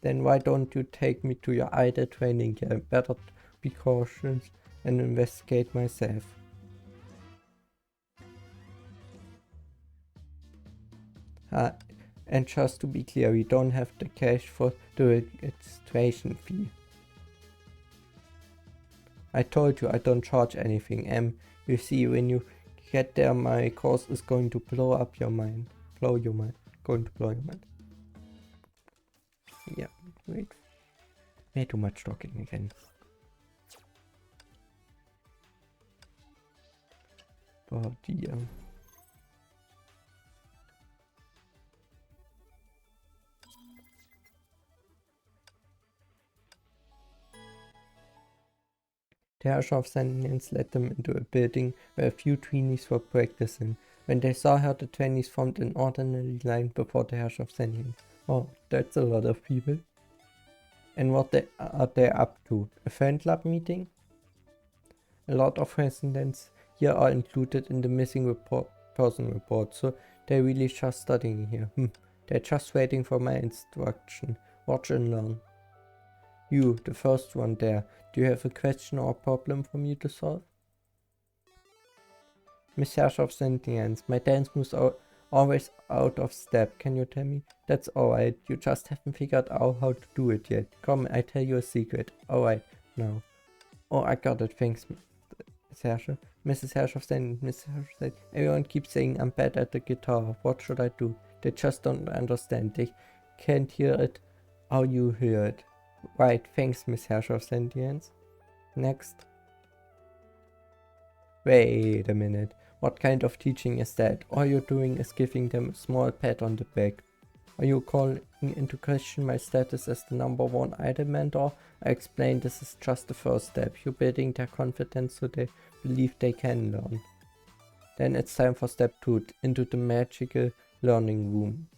Then why don't you take me to your idle training camp? Better be cautious and investigate myself. And just to be clear, we don't have the cash for the registration fee. I told you I don't charge anything. You see, when you get there, my course is going to blow up your mind. Going to blow your mind. Yeah, wait. Way too much talking again. Oh dear. The Herrscher of Sentience led them into a building where a few trainees were practicing. When they saw her, the trainees formed an orderly line before the Herrscher of Sentience. Oh, that's a lot of people. And what are they up to? A fan club meeting? A lot of residents here are included in the missing person report, so they're really just studying here. They're just waiting for my instruction. Watch and learn. You, the first one there, do you have a question or a problem for me to solve? Miss Herrscher of Sentience, my dance moves are always out of step, can you tell me? That's alright, you just haven't figured out how to do it yet. Come, I tell you a secret. Alright, now. Oh, I got it, thanks, Miss Herrscher. Mrs. Herrscher of Sentience, Mrs. Herrscher of Sentience. Everyone keeps saying I'm bad at the guitar. What should I do? They just don't understand. They can't hear it how you hear it. Right, thanks, Miss Herrscher of Sentience. Next. Wait a minute. What kind of teaching is that? All you're doing is giving them a small pat on the back. Are you calling into question my status as the #1 idol mentor? I explained this is just the first step. You're building their confidence so they believe they can learn. Then it's time for step 2, into the magical learning room.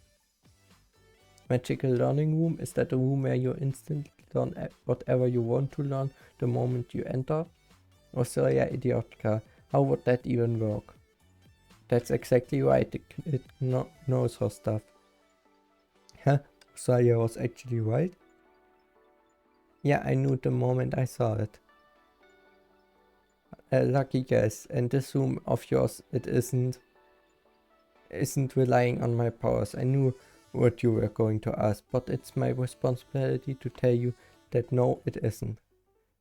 Magical learning room? Is that a room where you instantly learn whatever you want to learn the moment you enter? Oh, Soria Idiotka, how would that even work? That's exactly right, it knows her stuff. Huh? Soria was actually right? Yeah, I knew the moment I saw it. A lucky guess, and this room of yours, it isn't relying on my powers. I knew what you were going to ask, but it's my responsibility to tell you that no, it isn't.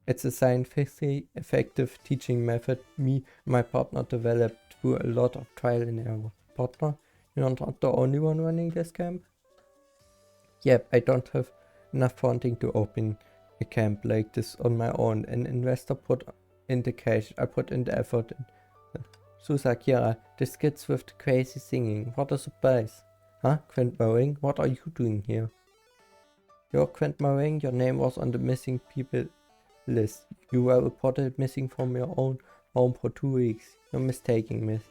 It's a scientifically effective teaching method me and my partner developed through a lot of trial and error. Partner, you're not the only one running this camp? Yep, I don't have enough funding to open a camp like this on my own. An investor put in the cash, I put in the effort. Susa, Kira, this kids with the crazy singing, what a surprise. Huh, Quentmaring, what are you doing here? You're Quentmaring, your name was on the missing people list. You were reported missing from your own home for 2 weeks. You're mistaken, miss.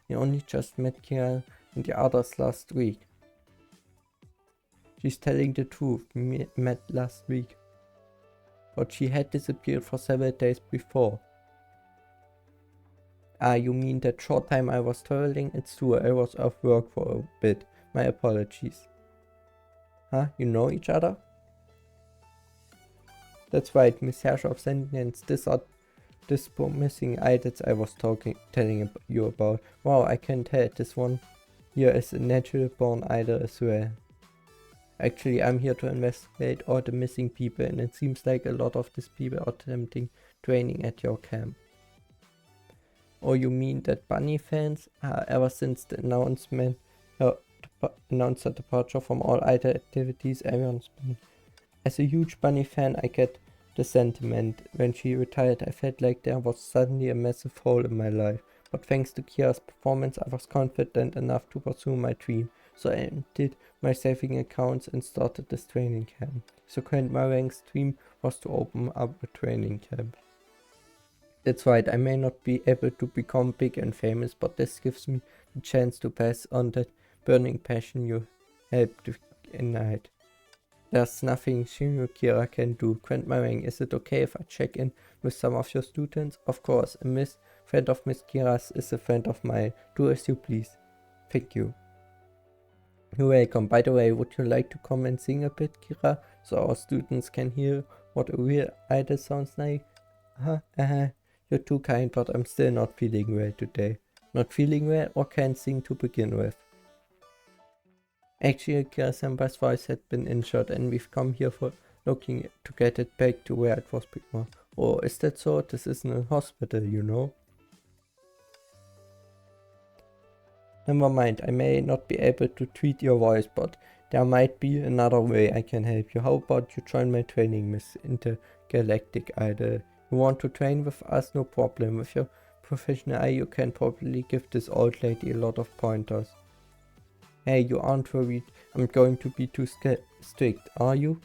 You only just met Kira and the others last week. She's telling the truth. We met last week. But she had disappeared for several days before. Ah, you mean that short time I was traveling? It's true, I was off work for a bit. My apologies. Huh? You know each other? That's right, Miss Herrscher of Sentience. This poor missing idols I was telling you about. Wow, I can tell this one here is a natural born idol as well. Actually, I'm here to investigate all the missing people, and it seems like a lot of these people are attempting training at your camp. Oh, you mean that bunny fans? Ever since the announcement announced the departure from all idol activities, everyone's been. As a huge bunny fan, I get the sentiment. When she retired, I felt like there was suddenly a massive hole in my life. But thanks to Kira's performance, I was confident enough to pursue my dream. So I emptied my saving accounts and started this training camp. So Grandma Wang's dream was to open up a training camp. That's right, I may not be able to become big and famous, but this gives me the chance to pass on that burning passion you helped to ignite. There's nothing Kira can do. Grandma Wang, is it okay if I check in with some of your students? Of course, a friend of Miss Kira's is a friend of mine. Do as you please. Thank you. You're welcome. By the way, would you like to come and sing a bit, Kira, so our students can hear what a real idol sounds like? You're too kind, but I'm still not feeling well today. Not feeling well or can't sing to begin with? Actually, Kira-senpai's voice had been injured and we've come here for looking to get it back to where it was before. Oh, is that so? This isn't a hospital, you know? Never mind, I may not be able to treat your voice, but there might be another way I can help you. How about you join my training, Miss Intergalactic Idol? You want to train with us? No problem. With your professional eye, you can probably give this old lady a lot of pointers. Hey, you aren't worried I'm going to be too strict, are you?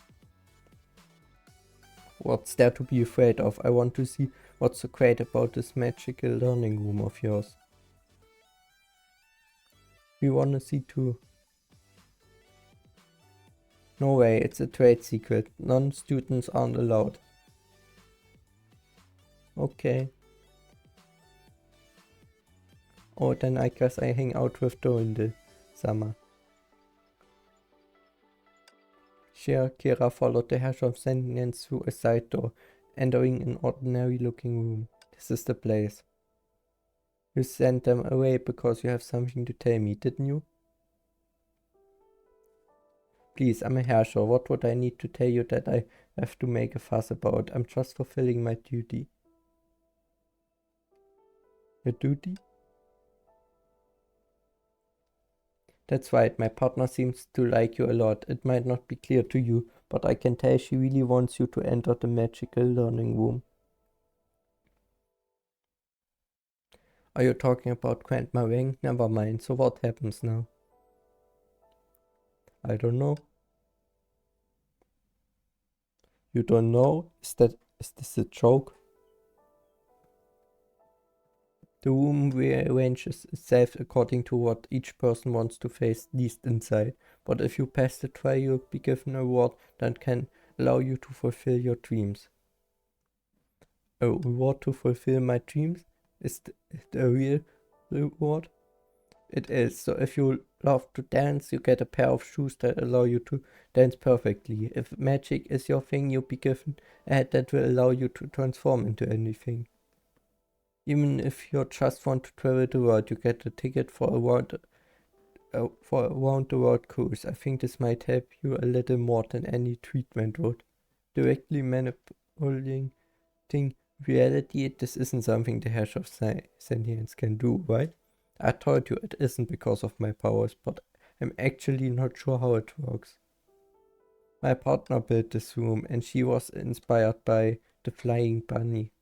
What's there to be afraid of? I want to see what's so great about this magical learning room of yours. We want to see too. No way, it's a trade secret. Non-students aren't allowed. Okay. Oh, then I guess I hang out with Joe in the summer. Kira followed the Herrscher of Sentience through a side door, entering an ordinary looking room. This is the place. You sent them away because you have something to tell me, didn't you? Please, I'm a Herrscher. What would I need to tell you that I have to make a fuss about? I'm just fulfilling my duty. Your duty? That's right, my partner seems to like you a lot. It might not be clear to you, but I can tell she really wants you to enter the magical learning room. Are you talking about Grandma Wang? Never mind, so what happens now? I don't know. You don't know? Is this a joke? The room rearranges itself according to what each person wants to face least inside. But if you pass the trial, you'll be given a reward that can allow you to fulfill your dreams. A reward to fulfill my dreams? Is it a real reward? It is. So if you love to dance, you get a pair of shoes that allow you to dance perfectly. If magic is your thing, you'll be given a hat that will allow you to transform into anything. Even if you just want to travel the world, you get a ticket for a round the world cruise. I think this might help you a little more than any treatment would. Directly manipulating reality, this isn't something the Herrscher of Sentience can do, right? I told you it isn't because of my powers, but I'm actually not sure how it works. My partner built this room and she was inspired by the flying bunny.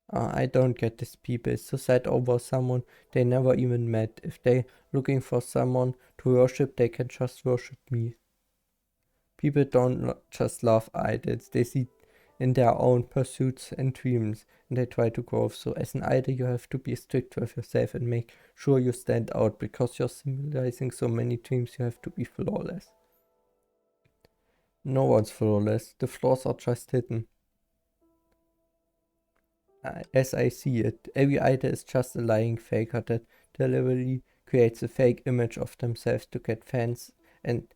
I don't get this. People so sad over someone they never even met. If they're looking for someone to worship, they can just worship me. People don't just love idols, they see in their own pursuits and dreams, and they try to grow. So as an idol, you have to be strict with yourself and make sure you stand out, because you're symbolizing so many dreams. You have to be flawless. No one's flawless. The flaws are just hidden. As I see it, every idol is just a lying faker that deliberately creates a fake image of themselves to get fans and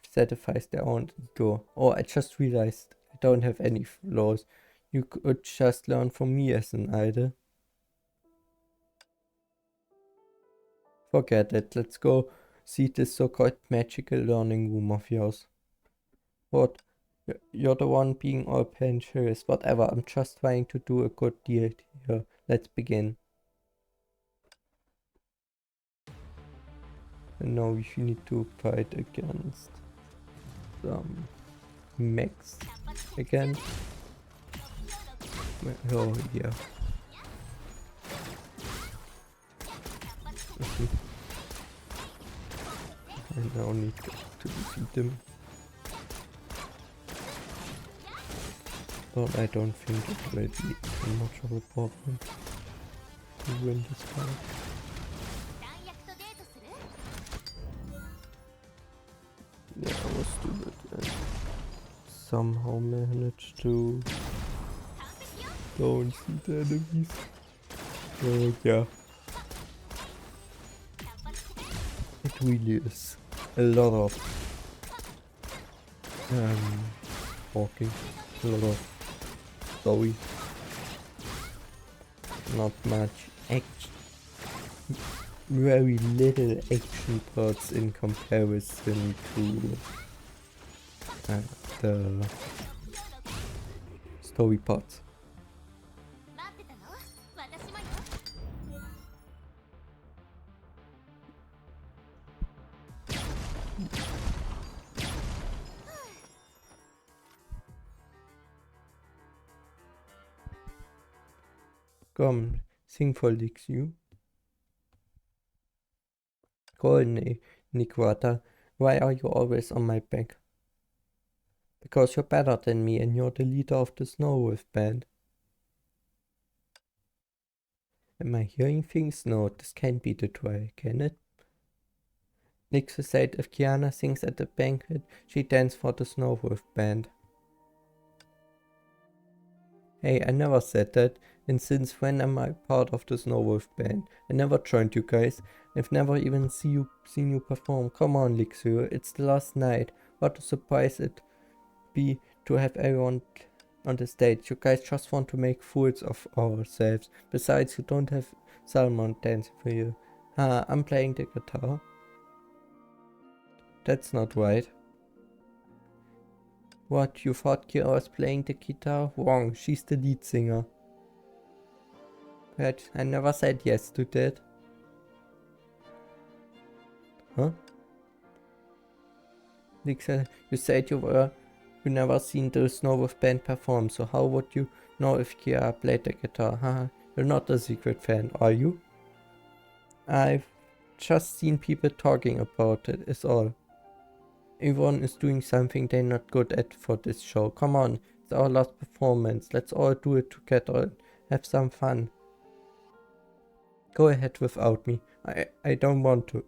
satisfies their own ego. Oh, I just realized I don't have any flaws. You could just learn from me as an idol. Forget it. Let's go see this so-called magical learning room of yours. What? You're the one being all pretentious. Whatever, I'm just trying to do a good deal here. Let's begin. And now we need to fight against some mechs again. Oh yeah. I now need to defeat them. But I don't think it will be much of a problem to win this fight. Yeah, I was stupid and somehow managed to go and see the enemies. Yeah. It really is a lot of talking, a lot of story, not much action, very little action parts in comparison to the story parts. Come, sing for Lixu. Golden Nikwata, why are you always on my back? Because you're better than me and you're the leader of the Snow Wolf band. Am I hearing things? No, this can't be the trial, can it? Nixu said if Kiana sings at the banquet, she dances for the Snow Wolf band. Hey, I never said that. And since when am I part of the Snow Wolf band? I never joined you guys. I've never even seen you perform. Come on, Lixu, it's the last night. What a surprise it'd be to have everyone on the stage. You guys just want to make fools of ourselves. Besides, you don't have Salmon dancing for you. I'm playing the guitar. That's not right. What, you thought Kira was playing the guitar? Wrong, she's the lead singer. But I never said yes to that. Huh? Lixu, you said you never seen the Snow Wolf band perform, so how would you know if Kira played the guitar? Haha, you're not a secret fan, are you? I've just seen people talking about it, is all. Everyone is doing something they're not good at for this show. Come on, it's our last performance. Let's all do it together and have some fun. Go ahead without me. I don't want to.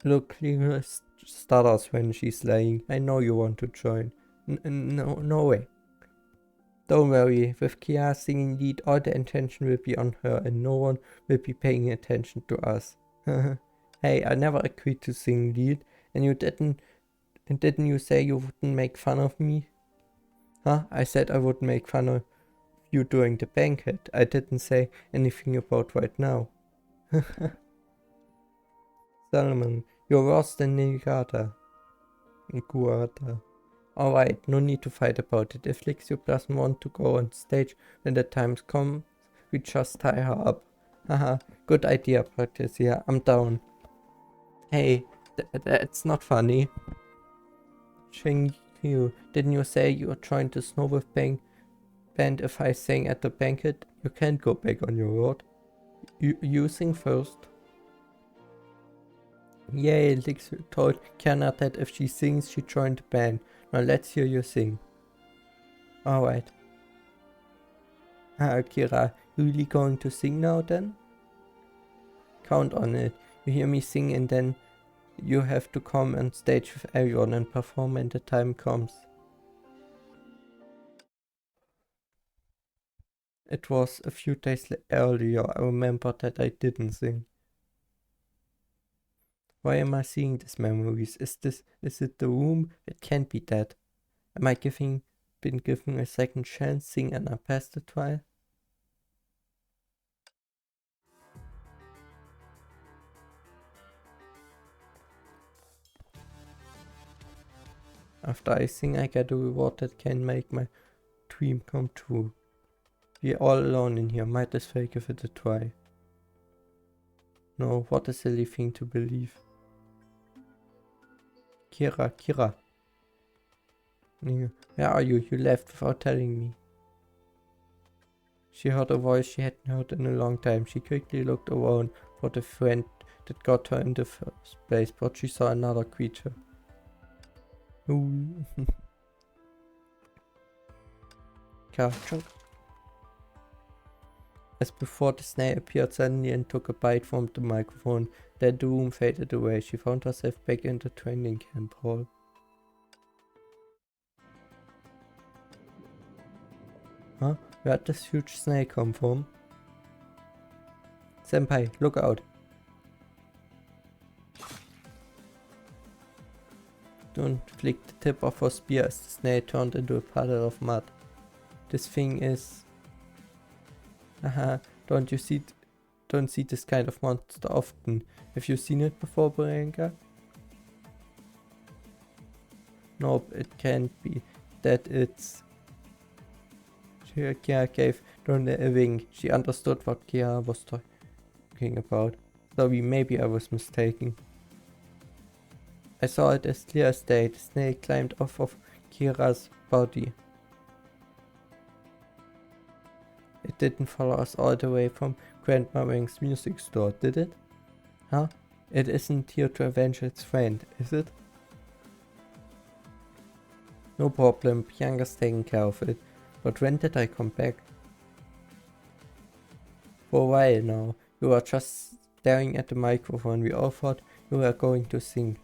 Look, Lina stutters when she's lying. I know you want to join. No way. Don't worry, with Kia singing lead, all the attention will be on her and no one will be paying attention to us. Hey, I never agreed to sing lead, and didn't you say you wouldn't make fun of me? Huh? I said I wouldn't make fun of you during the banquet. I didn't say anything about right now. Solomon, you're worse than Niguata. Alright, no need to fight about it. If Lixu doesn't want to go on stage when the time comes, we just tie her up. Haha, good idea, Patricia. I'm down. Hey, that's not funny. Shingyu, didn't you say you joined the Snow Wolf band if I sang at the banquet? You can't go back on your word. You sing first. Yay, Lixu told Kiana that if she sings, she joined the band. Now let's hear you sing. Alright. Kira, you really going to sing now then? Count on it. You hear me sing and then you have to come on stage with everyone and perform when the time comes. It was a few days earlier. I remember that I didn't sing. Why am I seeing these memories? Is it the room? It can't be that. Am I been given a second chance, sing and I passed the trial? After I sing, I get a reward that can make my dream come true. We're all alone in here, might as well give it a try. No, what a silly thing to believe. Kira. Where are you? You left without telling me. She heard a voice she hadn't heard in a long time. She quickly looked around for the friend that got her in the first place, but she saw another creature. Ooh. Chunk. As before, the snake appeared suddenly and took a bite from the microphone. Then the room faded away. She found herself back in the training camp hall. Huh? Where did this huge snake come from? Senpai, look out. Don't flick the tip of her spear as the snake turned into a puddle of mud. This thing is... Haha, don't see this kind of monster often. Have you seen it before, Berenka? Nope, it can't be. That it's... Kia gave Donda a wink. She understood what Kia was talking about. Sorry, maybe I was mistaken. I saw it as clear as day. The snake climbed off of Kira's body. It didn't follow us all the way from Grandma Wang's music store, did it? Huh? It isn't here to avenge its friend, is it? No problem, Bianca's taking care of it. But when did I come back? For a while now. You were just staring at the microphone. We all thought you were going to sing.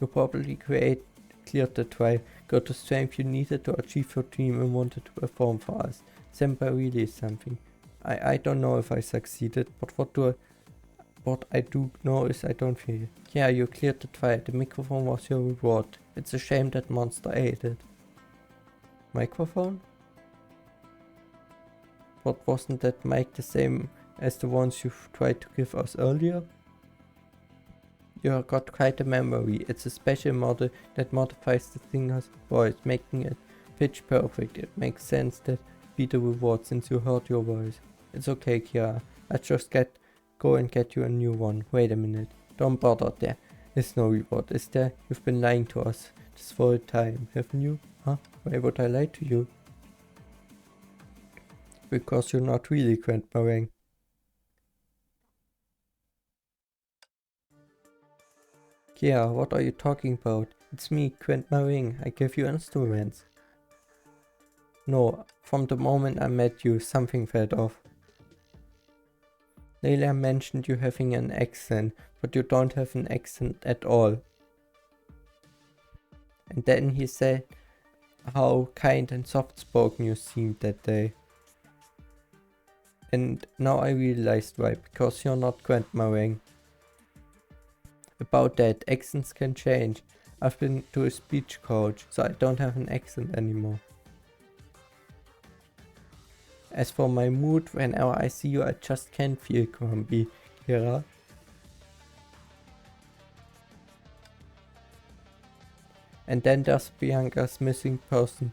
You probably cleared the trial, got the strength you needed to achieve your dream and wanted to perform for us. Senpai really is something. I don't know if I succeeded, but what I do know is I don't feel it. Yeah, you cleared the trial. The microphone was your reward. It's a shame that monster ate it. Microphone? But wasn't that mic the same as the ones you tried to give us earlier? You got quite a memory. It's a special model that modifies the singer's voice, making it pitch perfect. It makes sense that be the reward since you heard your voice. It's okay, Kira. I'll just go and get you a new one. Wait a minute. Don't bother, there is no reward, is there? You've been lying to us this whole time, haven't you? Huh? Why would I lie to you? Because you're not really Grandma Wang. Kia, what are you talking about? It's me, Grandma Wang. I give you instruments. No, from the moment I met you, something felt off. Leila mentioned you having an accent, but you don't have an accent at all. And then he said how kind and soft-spoken you seemed that day. And now I realized why, because you're not Grandma Wang. About that, accents can change. I've been to a speech coach, so I don't have an accent anymore. As for my mood, whenever I see you, I just can't feel grumpy, Kira. And then there's Bianca's missing person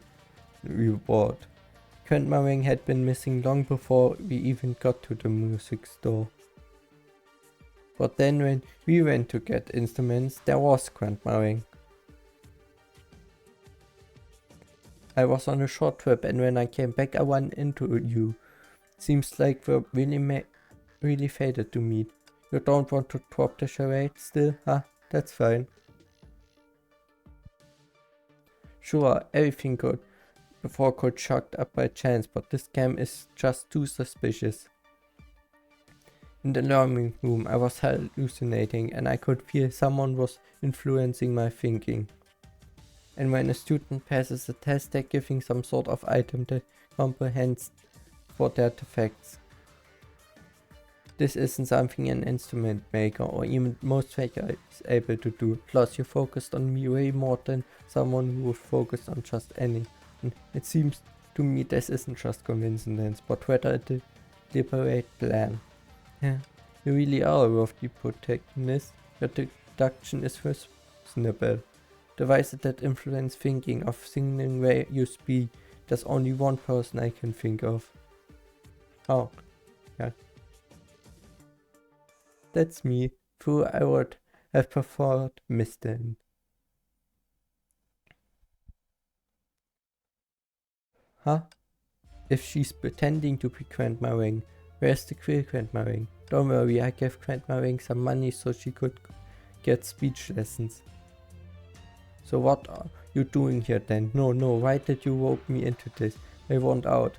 reward. Grandma Wang had been missing long before we even got to the music store. But then when we went to get instruments, there was Grandma Wang. I was on a short trip and when I came back I ran into you. Seems like we're really fated to meet. You don't want to drop the charade still, huh? That's fine. Sure, everything good. before got shocked up by chance, but this scam is just too suspicious. In the learning room I was hallucinating and I could feel someone was influencing my thinking. And when a student passes a test, they're giving some sort of item that comprehends for their defects. This isn't something an instrument maker or even most faker is able to do. Plus you focused on me way more than someone who would focus on just any. And it seems to me this isn't just coincidence, but rather a deliberate plan. Yeah, you really are a worthy protagonist. Your deduction is reasonable. Devices that influence thinking of singing way you speak. There's only one person I can think of. Oh, yeah. That's me, though I would have preferred Misten. Huh? If she's pretending to be Grandma Ring, where's the real Grandma Ring? Don't worry, I gave Grandma Ring some money so she could get speech lessons. So what are you doing here then? No, why did you rope me into this? I want out.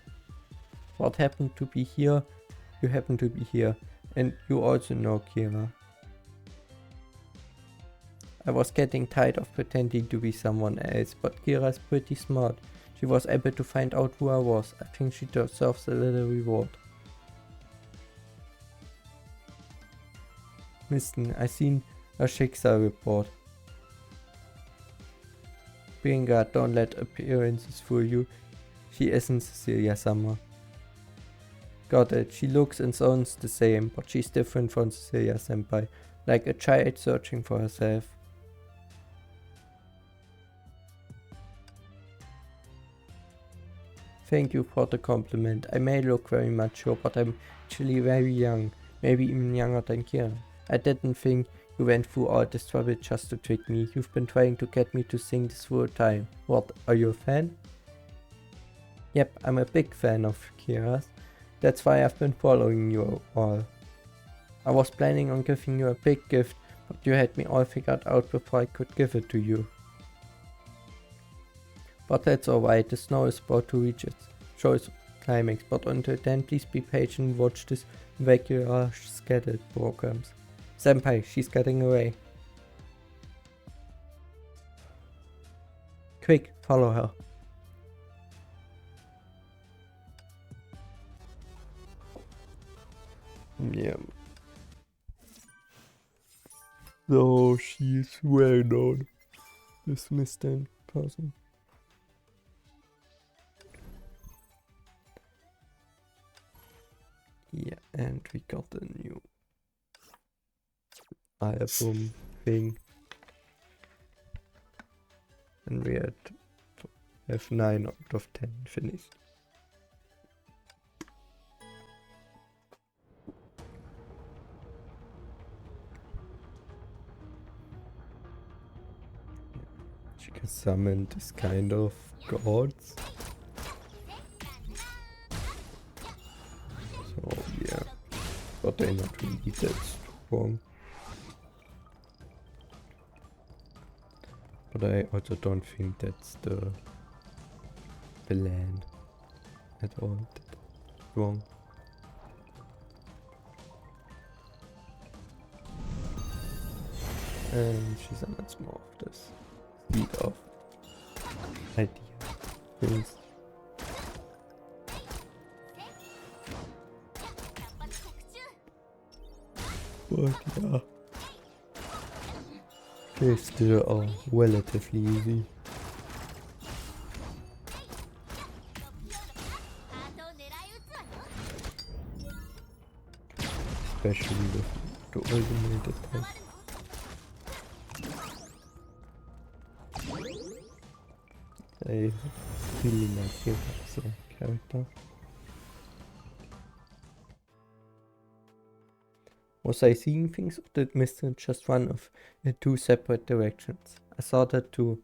What happened to be here? You happen to be here. And you also know Kira. I was getting tired of pretending to be someone else, but Kira's pretty smart. She was able to find out who I was. I think she deserves a little reward. Listen, I seen a Schicksal report. Bringa, don't let appearances fool you. She isn't Cecilia Summer. Got it, she looks and sounds the same, but she's different from Cecilia Senpai. Like a child searching for herself. Thank you for the compliment. I may look very mature, but I'm actually very young. Maybe even younger than Kira. I didn't think you went through all this trouble just to trick me. You've been trying to get me to sing this whole time. What, are you a fan? Yep, I'm a big fan of Kira's. That's why I've been following you all. I was planning on giving you a big gift, but you had me all figured out before I could give it to you. But that's alright, the snow is about to reach its show's climax, but until then please be patient and watch this regular scheduled programs. Senpai, she's getting away. Quick, follow her. Yeah. So she's well known. This Mr. person. Yeah, and we got a new album thing. And we have 9 out of 10 finished. She can summon this kind of gods. So yeah, but they're not really that strong. But I also don't think that's the plan at all. That's wrong. And she summons more of this speed of idea things. But yeah, they still are relatively easy. Especially with the automated type. I really like him as a character. Was I seeing things or did Mr. just run off in 2 separate directions? I saw that too.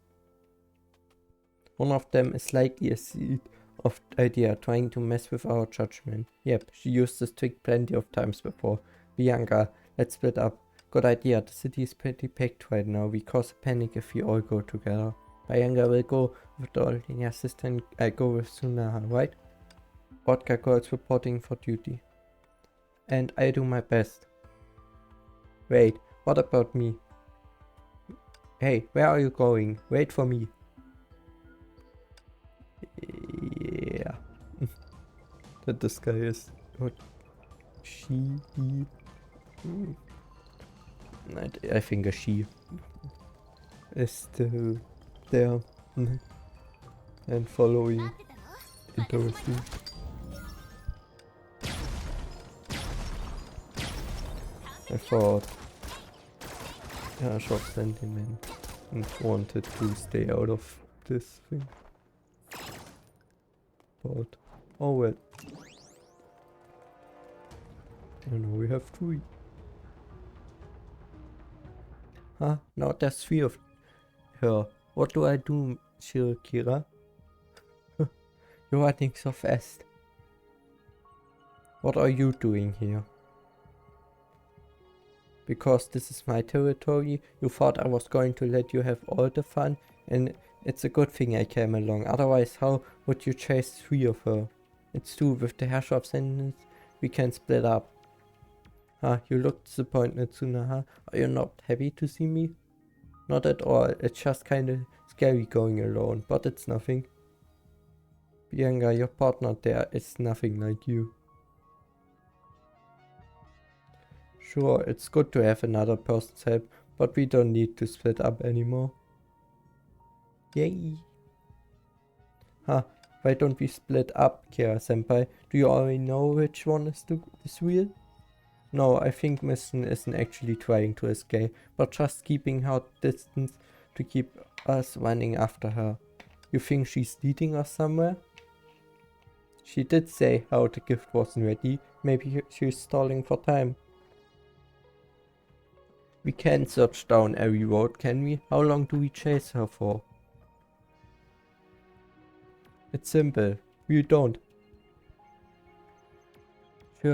One of them is likely a seed of idea trying to mess with our judgment. Yep, she used this trick plenty of times before. Bianca, let's split up. Good idea, the city is pretty packed right now. We cause a panic if we all go together. Bayanga will go with the Olenia assistant, I go with Sunaha, right? Vodka girls reporting for duty. And I do my best. Wait, what about me? Hey, where are you going? Wait for me. Yeah. That this guy is what? She, he. I think a she is still there and following. Interesting. I thought short sentiment and wanted to stay out of this thing. But oh well. I know we have 3. Huh? Now there's 3 of her. What do I do, Shirokira? You're running so fast. What are you doing here? Because this is my territory, you thought I was going to let you have all the fun, and it's a good thing I came along. Otherwise, how would you chase 3 of her? It's true, with the Herrscher sentence, we can split up. Huh, you look disappointed, Tsunaha. Are you not happy to see me? Not at all, it's just kinda scary going alone, but it's nothing. Bianca, your partner there is nothing like you. Sure, it's good to have another person's help, but we don't need to split up anymore. Yay! Huh, why don't we split up, Kira-senpai? Do you already know which one is real? No, I think Misten isn't actually trying to escape, but just keeping her distance to keep us running after her. You think she's leading us somewhere? She did say how the gift wasn't ready. Maybe she's stalling for time. We can't search down every road, can we? How long do we chase her for? It's simple. We don't. She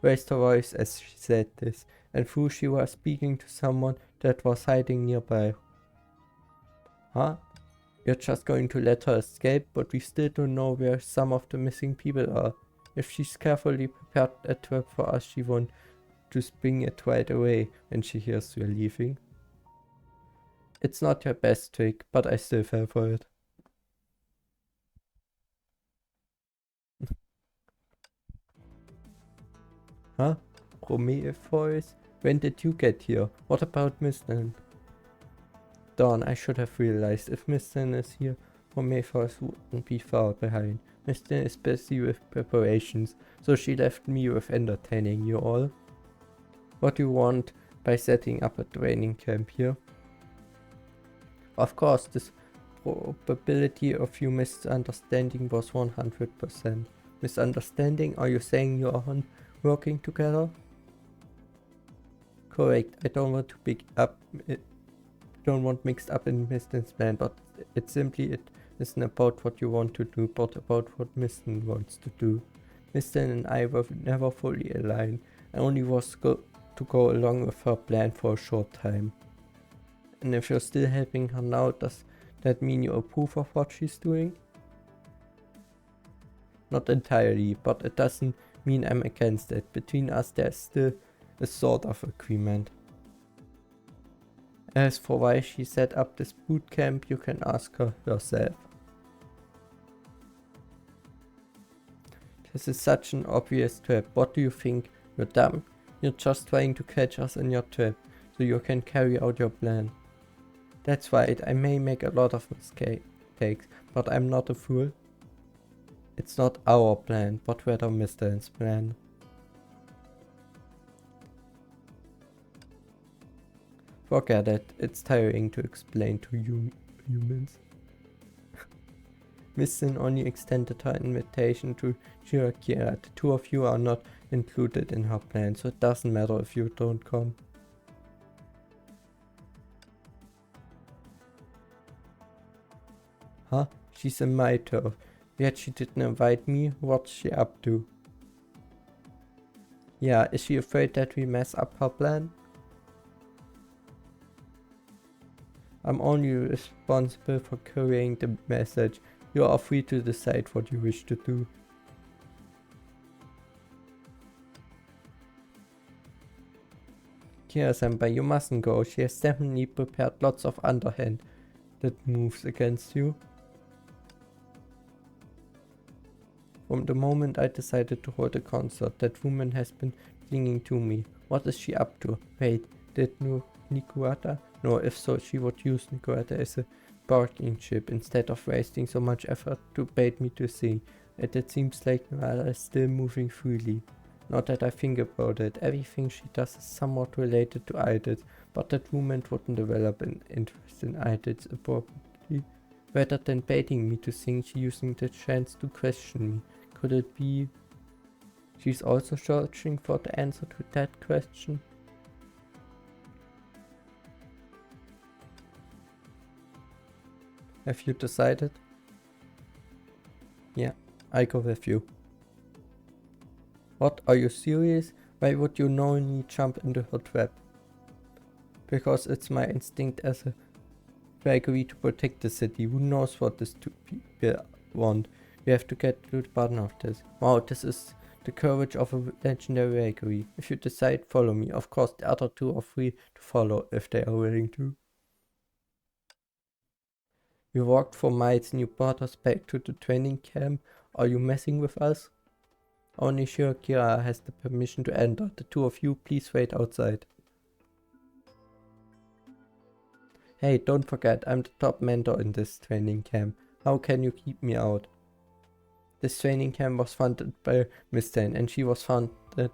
raised her voice as she said this, and thought she was speaking to someone that was hiding nearby. Huh? You're just going to let her escape, but we still don't know where some of the missing people are. If she's carefully prepared a trap for us, she won't to spring it right away when she hears we're leaving. It's not your best trick, but I still fell for it. Huh? Romeo voice? When did you get here? What about Misten? Darn, I should have realized. If Misten is here, Romeo voice wouldn't be far behind. Misten is busy with preparations, so she left me with entertaining you all. What do you want by setting up a training camp here? Of course, this probability of you misunderstanding was 100%. Misunderstanding? Are you saying you aren't working together? Correct. I don't want mixed up in Misten's plan, but it isn't about what you want to do, but about what Misten wants to do. Misten and I were never fully aligned. I only was to go along with her plan for a short time. And if you're still helping her now, does that mean you approve of what she's doing? Not entirely, but it doesn't mean I'm against it. Between us there's still a sort of agreement. As for why she set up this boot camp, you can ask her yourself. This is such an obvious trap. What do you think? You're dumb? You're just trying to catch us in your trap, so you can carry out your plan. That's right, I may make a lot of mistakes, but I'm not a fool. It's not our plan, but rather Misten's plan. Forget it, it's tiring to explain to humans. Misten only extended her invitation to Shirakiera. The 2 of you are not included in her plan, so it doesn't matter if you don't come. Huh? She's in my turf. Yet she didn't invite me. What's she up to? Yeah, is she afraid that we mess up her plan? I'm only responsible for carrying the message. You are free to decide what you wish to do. Kira-senpai, you mustn't go. She has definitely prepared lots of underhanded moves against you. From the moment I decided to hold a concert, that woman has been clinging to me. What is she up to? Wait, did Nikuata? No, if so, she would use Nikuata as a bargaining chip instead of wasting so much effort to bait me to sing. And it seems like Nikuata is still moving freely. Not that I think about it, everything she does is somewhat related to idols, but that woman wouldn't develop an interest in idols appropriately. Rather than baiting me to sing, she using the chance to question me. Could it be she's also searching for the answer to that question? Have you decided? Yeah, I go with you. What, are you serious? Why would you knowingly jump into her trap? Because it's my instinct as a Valkyrie to protect the city. Who knows what these two people want? We have to get to the bottom of this. Wow, this is the courage of a legendary Valkyrie. If you decide, follow me. Of course, the other two are free to follow if they are willing to. We walked for miles and you brought us back to the training camp. Are you messing with us? Only Kira has the permission to enter. The two of you, please wait outside. Hey, don't forget, I'm the top mentor in this training camp. How can you keep me out? This training camp was funded by Miss Dane and she was funded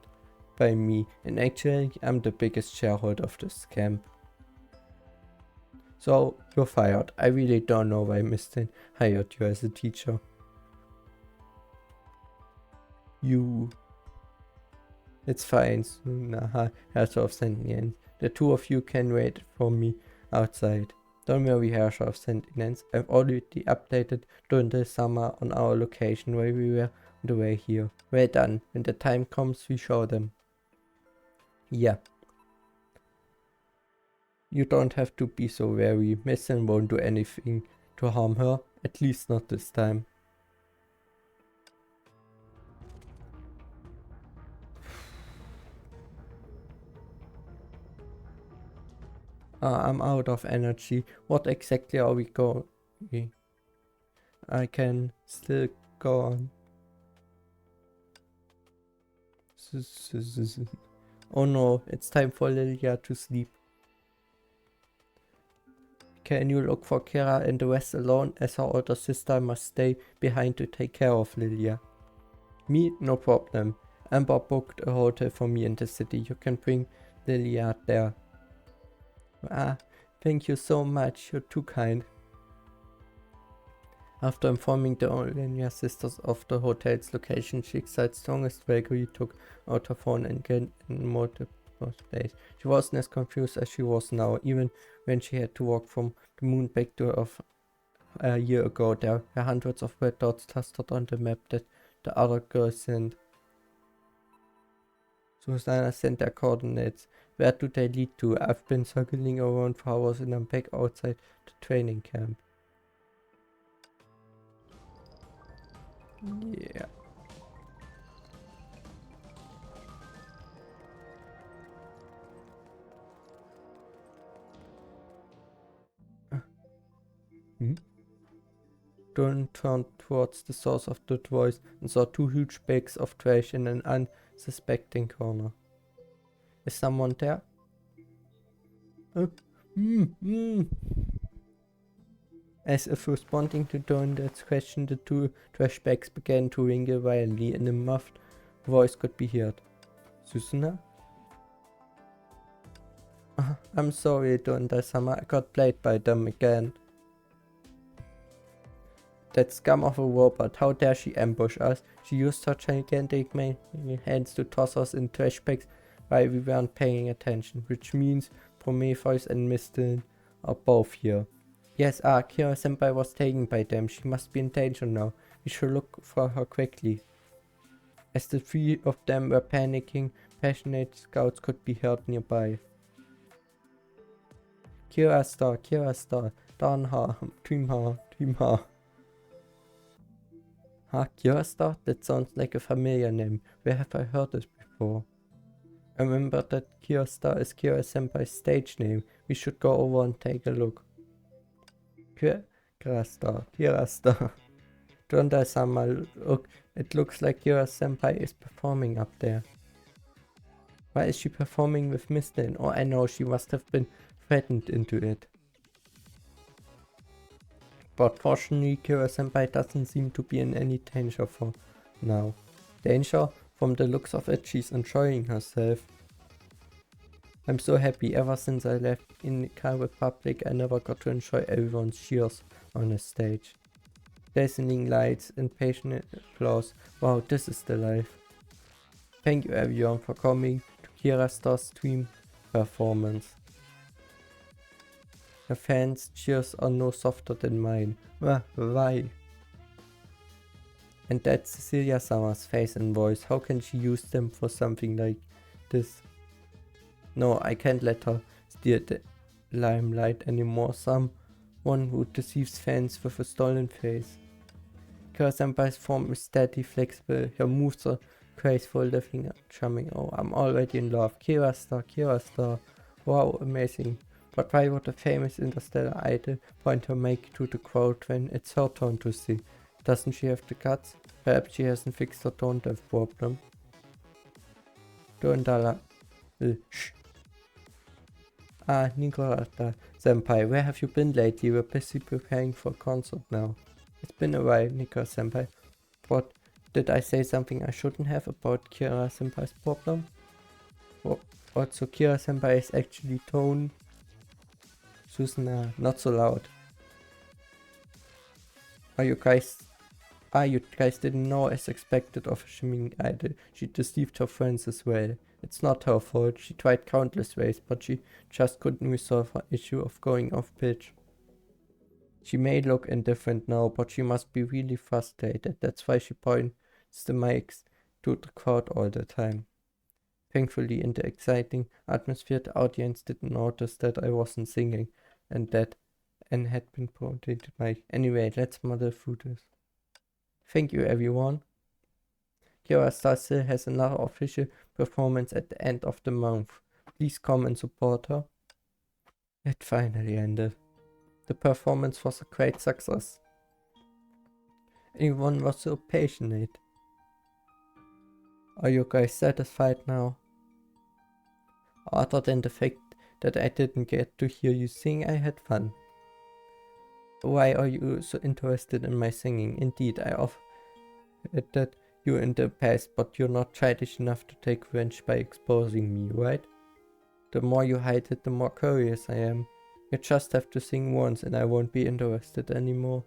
by me. And actually, I'm the biggest shareholder of this camp. So, you're fired. I really don't know why Miss Dane hired you as a teacher. It's fine, Sunaha, Herrscher of Sentience. The two of you can wait for me outside. Don't worry, Herrscher of Sentience. I've already updated during the summer on our location where we were on the way here. Well done. When the time comes, we show them. Yeah. You don't have to be so wary. Mason won't do anything to harm her. At least not this time. I'm out of energy. What exactly are we going? I can still go on. Oh no, it's time for Lilia to sleep. Can you look for Kira and the rest alone, as her older sister must stay behind to take care of Lilia? Me? No problem. Amber booked a hotel for me in the city. You can bring Lilia there. Thank you so much. You're too kind. After informing the Olenia sisters of the hotel's location, Schicksal's strongest Valkyrie took out her phone and gained in multiple days. She wasn't as confused as she was now, even when she had to walk from the moon back to Earth a year ago. There were hundreds of red dots clustered on the map that the other girls sent. Susanna sent their coordinates. Where do they lead to? I've been circling around for hours and I'm back outside the training camp. Yeah. Don turned towards the source of the voice and saw two huge bags of trash in an unsuspecting corner. Is someone there? As if responding to Donald's question, the two trash bags began to ring violently and a muffled voice could be heard. Susanna? I'm sorry, Donda-sama, I got played by them again. That scum of a robot, how dare she ambush us? She used her gigantic hands to toss us in trash bags while we weren't paying attention, which means Prometheus and Mistin are both here. Yes, Kira-senpai was taken by them. She must be in danger now. We should look for her quickly. As the three of them were panicking, passionate scouts could be heard nearby. Kira Star, Dawn Ha, Dream Ha. Huh, Kira Star? That sounds like a familiar name. Where have I heard it before? I remember that Kira Star is Kira Senpai's stage name. We should go over and take a look. Kira Star. Donda-sama, look, it looks like Kira Senpai is performing up there. Why is she performing with Mistin? Oh, I know, she must have been threatened into it. But fortunately, Kira Senpai doesn't seem to be in any danger for now. Danger? From the looks of it, she's enjoying herself. I'm so happy. Ever since I left in Honkai Republic, I never got to enjoy everyone's cheers on a stage. Dazzling lights and passionate applause. Wow, this is the life. Thank you everyone for coming to Kira Star's stream performance. The fans' cheers are no softer than mine. Why? And that's Cecilia-sama's face and voice. How can she use them for something like this? No, I can't let her steer the limelight anymore. Someone who deceives fans with a stolen face. Kira Senpai's form is steady, flexible. Her moves are graceful, living and charming. Oh, I'm already in love. Kira Star. Wow, amazing. But why would a famous interstellar idol point her make to the crowd when it's her turn to see? Doesn't she have the guts? Perhaps she hasn't fixed her tone deaf problem. Shh. Ah, Nicolata Senpai, where have you been lately? We're busy preparing for a concert now. It's been a while, Nico Senpai. What? Did I say something I shouldn't have about Kira Senpai's problem? What? So Kira Senpai is actually tone? Susan, not so loud. You guys didn't know, as expected of a shimmering idol. She deceived her friends as well. It's not her fault. She tried countless ways, but she just couldn't resolve her issue of going off pitch. She may look indifferent now, but she must be really frustrated. That's why she points the mics to the crowd all the time. Thankfully, in the exciting atmosphere, the audience didn't notice that I wasn't singing and that Anne had been pointing the mic. Anyway, let's muddle through this. Thank you, everyone. Kira Star still has another official performance at the end of the month. Please come and support her. It finally ended. The performance was a great success. Everyone was so passionate. Are you guys satisfied now? Other than the fact that I didn't get to hear you sing, I had fun. Why are you so interested in my singing? Indeed, I offered that you in the past, but you're not childish enough to take revenge by exposing me, right? The more you hide it, the more curious I am. You just have to sing once and I won't be interested anymore.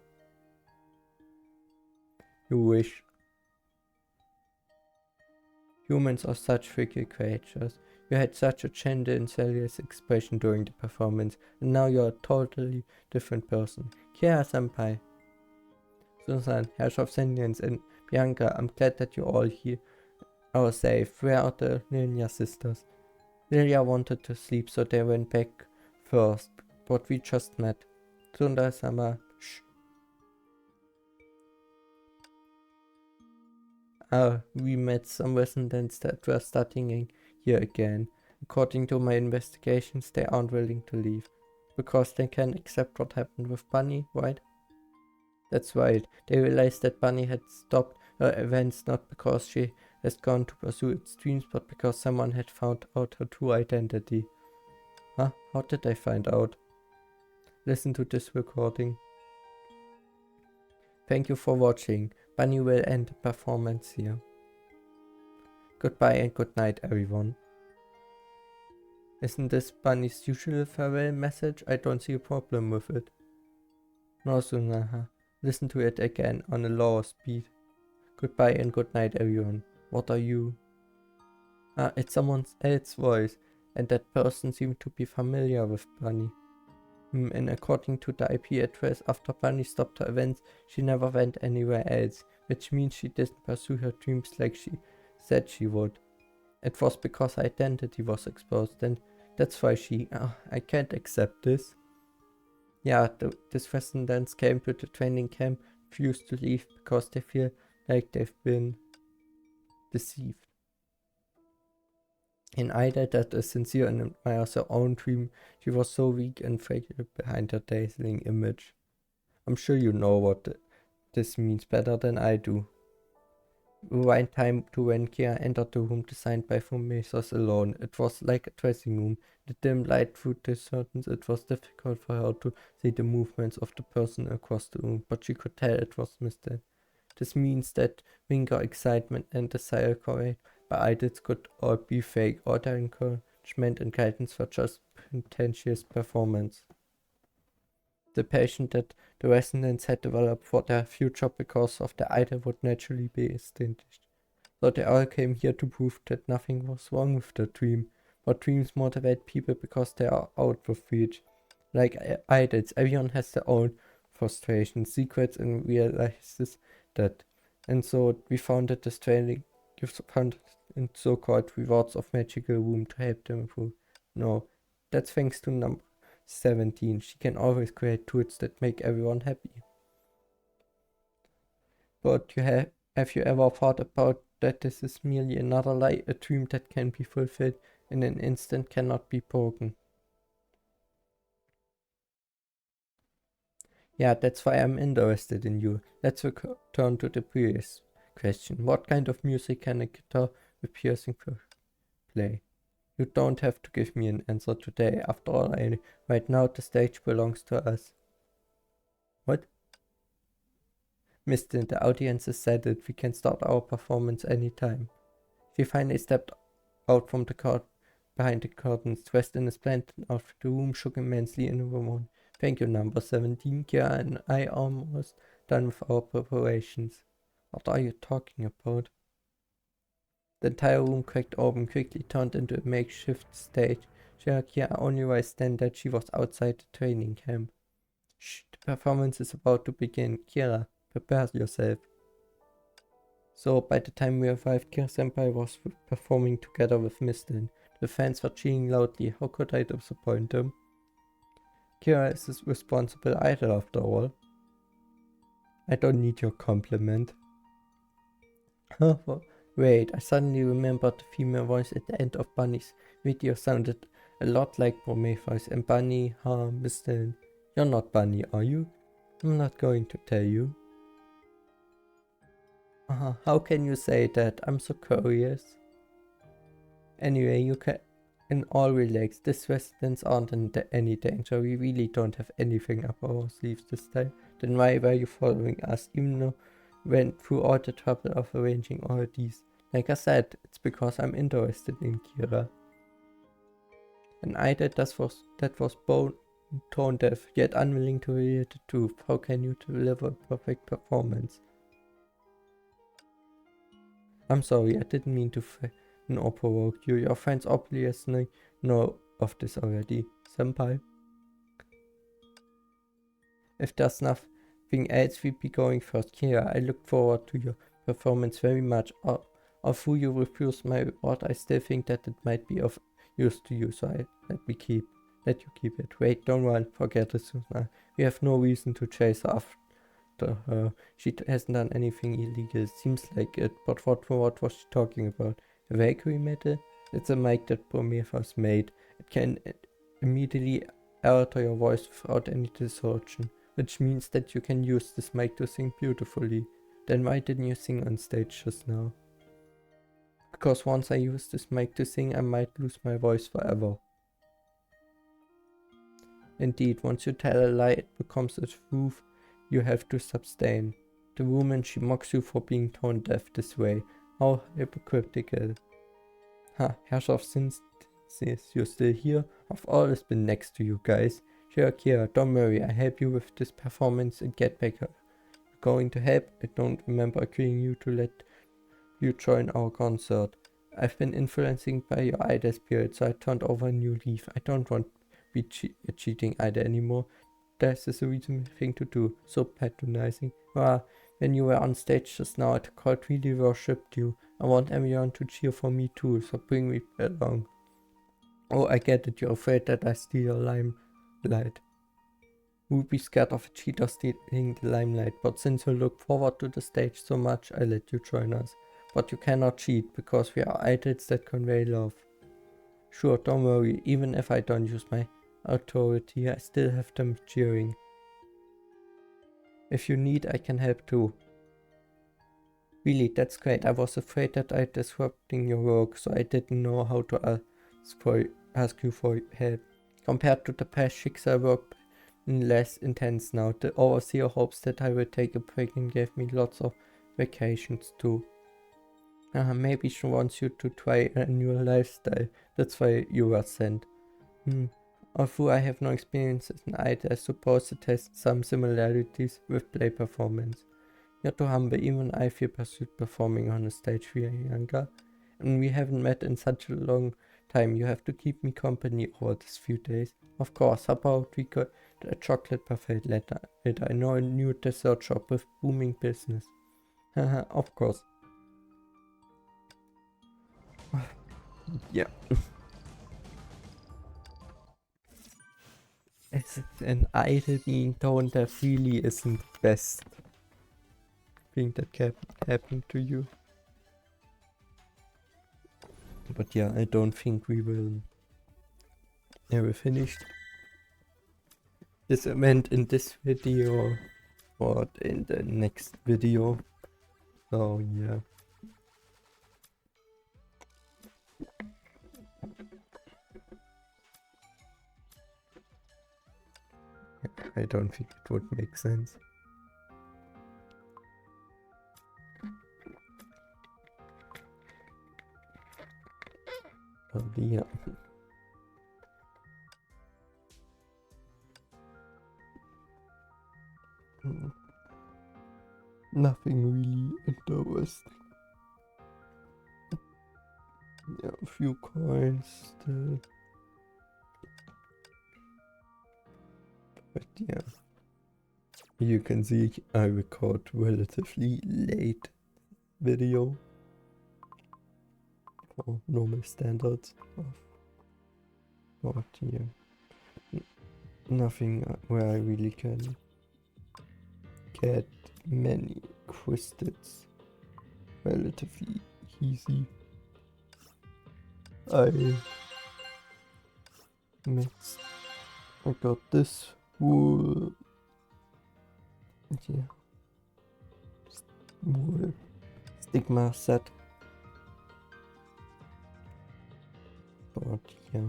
You wish. Humans are such freaky creatures. You had such a gentle and serious expression during the performance, and now you're a totally different person. Kira Senpai. Susan, Herrscher of Sentience, and Bianca, I'm glad that you're all here are safe. Where are the Lilia sisters? Lilia wanted to sleep, so they went back first, but we just met. Sundar-sama, shh. We met some residents that were studying here again. According to my investigations, they aren't willing to leave. Because they can't accept what happened with Bunny, right? That's right. They realized that Bunny had stopped her events not because she has gone to pursue its dreams, but because someone had found out her true identity. Huh? How did they find out? Listen to this recording. Thank you for watching. Bunny will end the performance here. Goodbye and good night, everyone. Isn't this Bunny's usual farewell message? I don't see a problem with it. No, Sunaha. Listen to it again on a lower speed. Goodbye and good night, everyone. What are you? It's someone else's voice, and that person seemed to be familiar with Bunny. And according to the IP address, after Bunny stopped her events, she never went anywhere else, which means she didn't pursue her dreams like she said she would. It was because her identity was exposed, and That's why she... I can't accept this. Yeah, these residents came to the training camp, refused to leave because they feel like they've been deceived. In Ida that is sincere and admires her own dream, she was so weak and fragile behind her dazzling image. I'm sure you know what this means better than I do. Rewind time to when Kira entered the room designed by Prometheus alone. It was like a dressing room. The dim light through the curtains, it was difficult for her to see the movements of the person across the room, but she could tell it was Mr. This means that anger, excitement, and desire created by idols could all be fake, or their encouragement and guidance were just pretentious performance. The passion that the residents had developed for their future because of the idol would naturally be extinguished. So they all came here to prove that nothing was wrong with the dream, but dreams motivate people because they are out of reach. Like idols, everyone has their own frustrations, secrets, and realizes that. And so we founded this training, you found in so-called rewards of magical room to help them improve. No, that's thanks to number 17. She can always create tools that make everyone happy. But have you ever thought about that this is merely another lie, a dream that can be fulfilled in an instant, cannot be broken? Yeah, that's why I'm interested in you. Let's return to the previous question. What kind of music can a guitar with piercing play? You don't have to give me an answer today. After all, right now the stage belongs to us. What? Mister, the audience has said it. We can start our performance anytime. She finally stepped out from the behind the curtains, dressed in a splendid outfit. The room shook immensely in a moment. Thank you, number 17. Kira and I are almost done with our preparations. What are you talking about? The entire room cracked open, quickly turned into a makeshift stage. Kira only realized then that she was outside the training camp. Shh, the performance is about to begin. Kira, prepare yourself. So by the time we arrived, Kira-senpai was performing together with Mistin. The fans were cheering loudly. How could I disappoint them? Kira is his responsible idol after all. I don't need your compliment. Huh? Wait, I suddenly remembered the female voice at the end of Bunny's video sounded a lot like Prometheus, and Bunny, Mistin. You're not Bunny, are you? I'm not going to tell you. How can you say that? I'm so curious. Anyway, you can all relax. These residents aren't in any danger. We really don't have anything up our sleeves this time. Then why were you following us, even though we went through all the trouble of arranging all these? Like I said, it's because I'm interested in Kira. An idol that was tone deaf, yet unwilling to hear the truth. How can you deliver a perfect performance? I'm sorry, I didn't mean to frighten or provoke you. Your friends obviously know of this already. Senpai. If there's nothing else, we'd be going first. Kira, I look forward to your performance very much. Although you refuse my reward, I still think that it might be of use to you, so let you keep it. Wait, don't run, forget it, Susana. We have no reason to chase her after her. She hasn't done anything illegal, seems like it, but what was she talking about? A vacuum metal? It's a mic that Prometheus made. It can immediately alter your voice without any distortion, which means that you can use this mic to sing beautifully. Then why didn't you sing on stage just now? Because once I use this mic to sing, I might lose my voice forever. Indeed, once you tell a lie, it becomes a truth you have to sustain. The woman, she mocks you for being tone deaf this way. How hypocritical. Ha, Herrschaft, since you're still here, I've always been next to you guys. Sure, Kira, don't worry, I help you with this performance and get back. Going to help? I don't remember agreeing you to let you join our concert. I've been influencing by your idol spirit, so I turned over a new leaf. I don't want to be a cheating idol anymore. This is a reasonable thing to do. So patronizing. When you were on stage just now, the crowd really worshipped you. I want everyone to cheer for me too, so bring me along. Oh, I get it, you're afraid that I steal your limelight. Would be scared of a cheater stealing the limelight, but since you look forward to the stage so much, I let you join us. But you cannot cheat, because we are idols that convey love. Sure, don't worry, even if I don't use my authority, I still have them cheering. If you need, I can help too. Really, that's great. I was afraid that I disrupting your work, so I didn't know how to ask you for help. Compared to the past, Schicksal work less intense now. The overseer hopes that I will take a break and gave me lots of vacations too. Maybe she wants you to try a new lifestyle. That's why you were sent. Although I have no experience as an idol, I suppose it has some similarities with play performance. You're too humble, even I feel pursued performing on a stage we are younger. And we haven't met in such a long time. You have to keep me company over these few days. Of course, how about we go to a chocolate parfait later? I know a new dessert shop with booming business. Haha, of course. Yeah. As an idol being tone deaf really isn't the best thing that can happen to you. But yeah, I don't think we will ever finish this event in this video or in the next video. So yeah. I don't think it would make sense. But yeah. Nothing really interesting. Yeah, a few coins still. But yeah. You can see I record relatively late video for normal standards of but yeah. Nothing where I really can get many crystals relatively easy. I got this wool, yeah, wool stigma set, but yeah,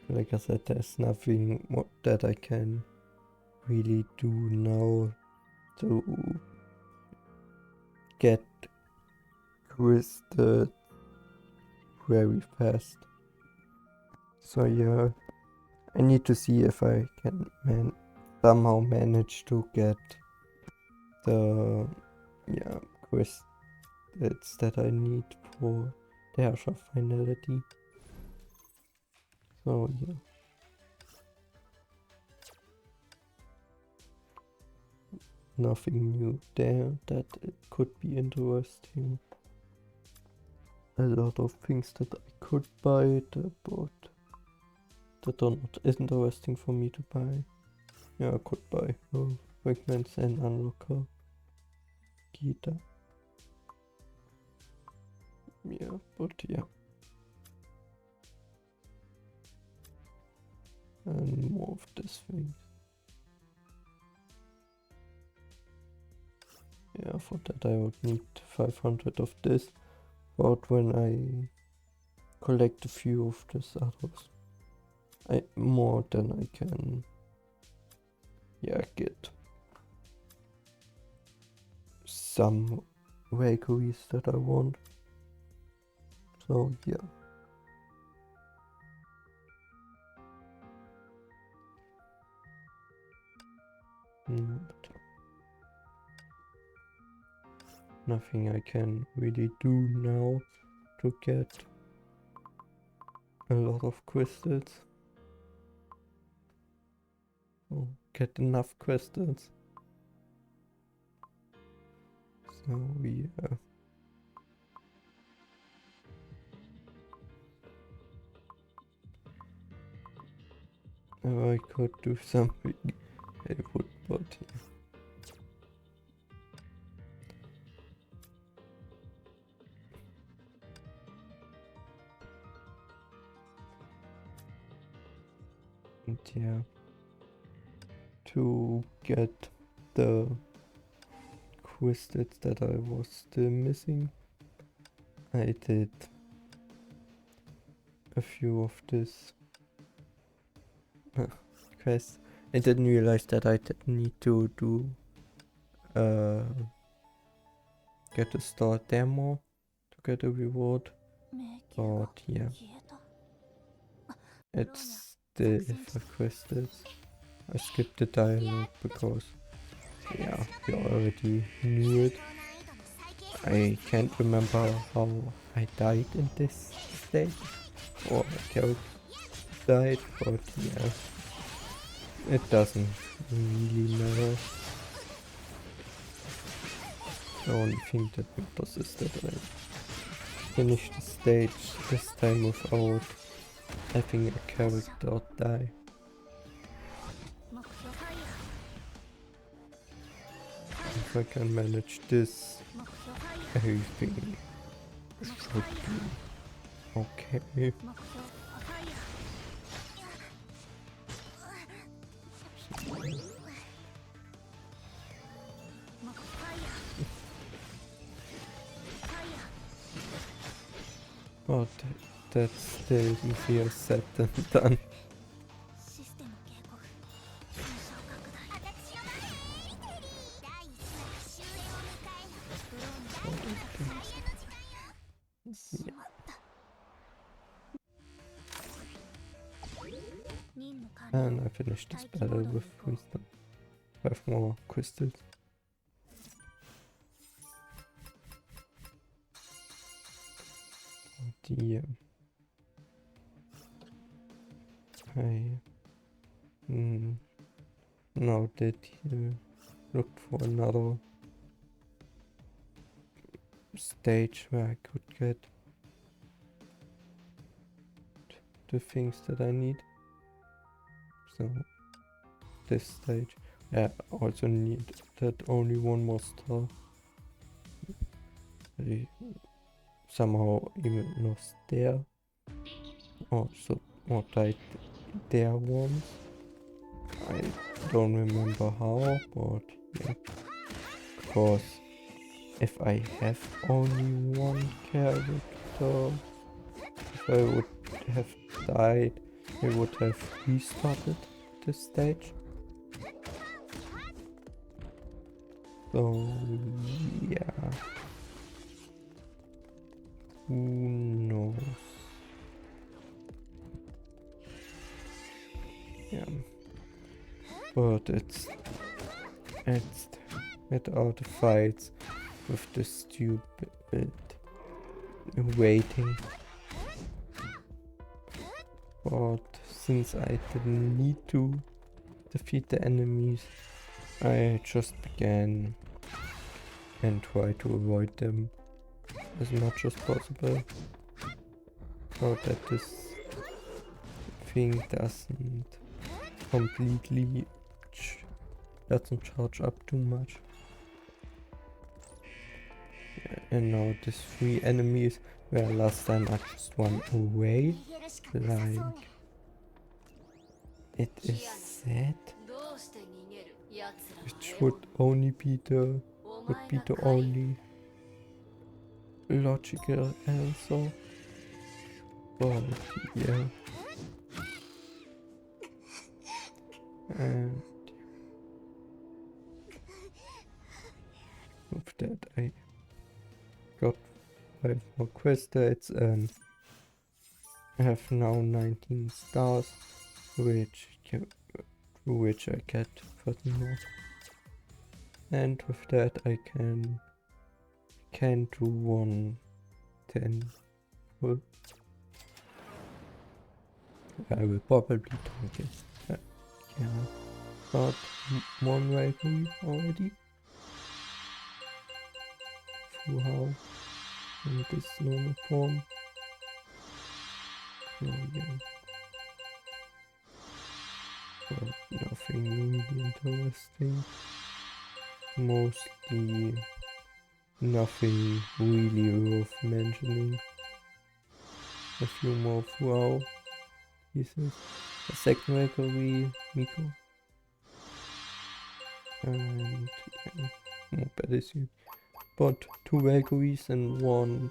like I said, there's nothing more that I can really do now to get crystals very fast. So yeah, I need to see if I can somehow manage to get the crystals that I need for the Herrscher finality. So yeah. Nothing new there that it could be interesting. A lot of things that I could buy, but that are not interesting for me to buy. Yeah, I could buy fragments and unlocker Gita. Yeah, but yeah. And more of this thing. Yeah, for that I would need 500 of this. But when I collect a few of these others, more than I can get some vagaries that I want. So yeah. But nothing I can really do now to get a lot of crystals. Or get enough crystals. So yeah. If I could do something, I would, but yeah. To get the crystals that I was still missing, I did a few of this quests. I didn't realize that I need to do get a star demo to get a reward, but yeah, it's still for crystals. I skipped the dialogue because yeah, we already knew it. I can't remember how I died in this stage, or my character died, but yeah, it doesn't really matter. The only thing that matters is that I finished the stage this time without having a character die. If I can manage this, everything should be okay. But that's still easier said than done. And I finished this battle with wisdom. 5 more crystals. Yeah. I now did look for another stage where I could get the things that I need. So this stage, I also need that only one more star. I somehow even lost there. Also, or died there once. I don't remember how, but yeah. Because if I have only one character, if I would have died, I would have restarted this stage. So yeah, who knows? Yeah, but it's without the fights with the stupid waiting. But since I didn't need to defeat the enemies, I just began and tried to avoid them as much as possible, so that this thing doesn't charge up too much. And now these 3 enemies where last time I just went away, like it is sad. It would be the only logical answer. But yeah. And with that I got 5 more crystals and I have now 19 stars, which I get 30 more. And with that I can do 110. Well, I will probably tank it. Yeah, but 1 rivalry already. Wow, in this normal form. So yeah. but nothing really interesting. Mostly nothing really worth mentioning. A few more wow pieces. A second Valkyrie, Miko. And yeah, more baddies. But 2 Valkyries and 1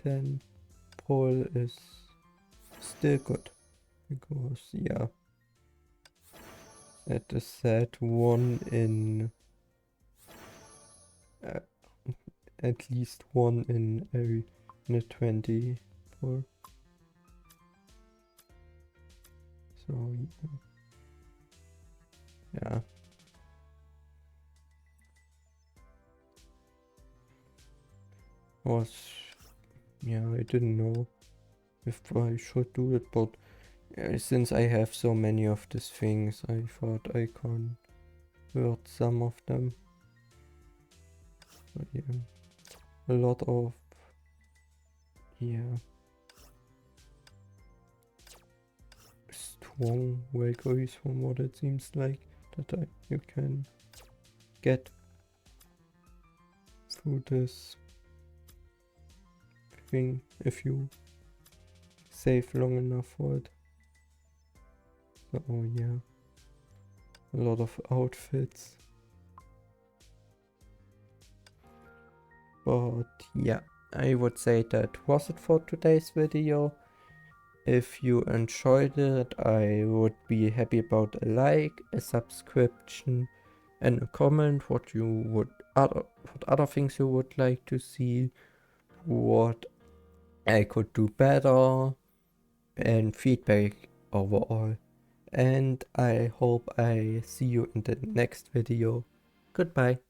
10 Paul is still good. Because yeah, at the set 1 in uh, at least 1 in a 20 Paul. So yeah. Was yeah, I didn't know if I should do it, but since I have so many of these things, I thought I convert some of them. But yeah, a lot of yeah strong Valkyries from what it seems like that you can get through this thing if you save long enough for it. So yeah, a lot of outfits. But yeah, I would say that was it for today's video. If you enjoyed it, I would be happy about a like, a subscription, and a comment what other things you would like to see, what I could do better, and feedback overall. And I hope I see you in the next video. Goodbye.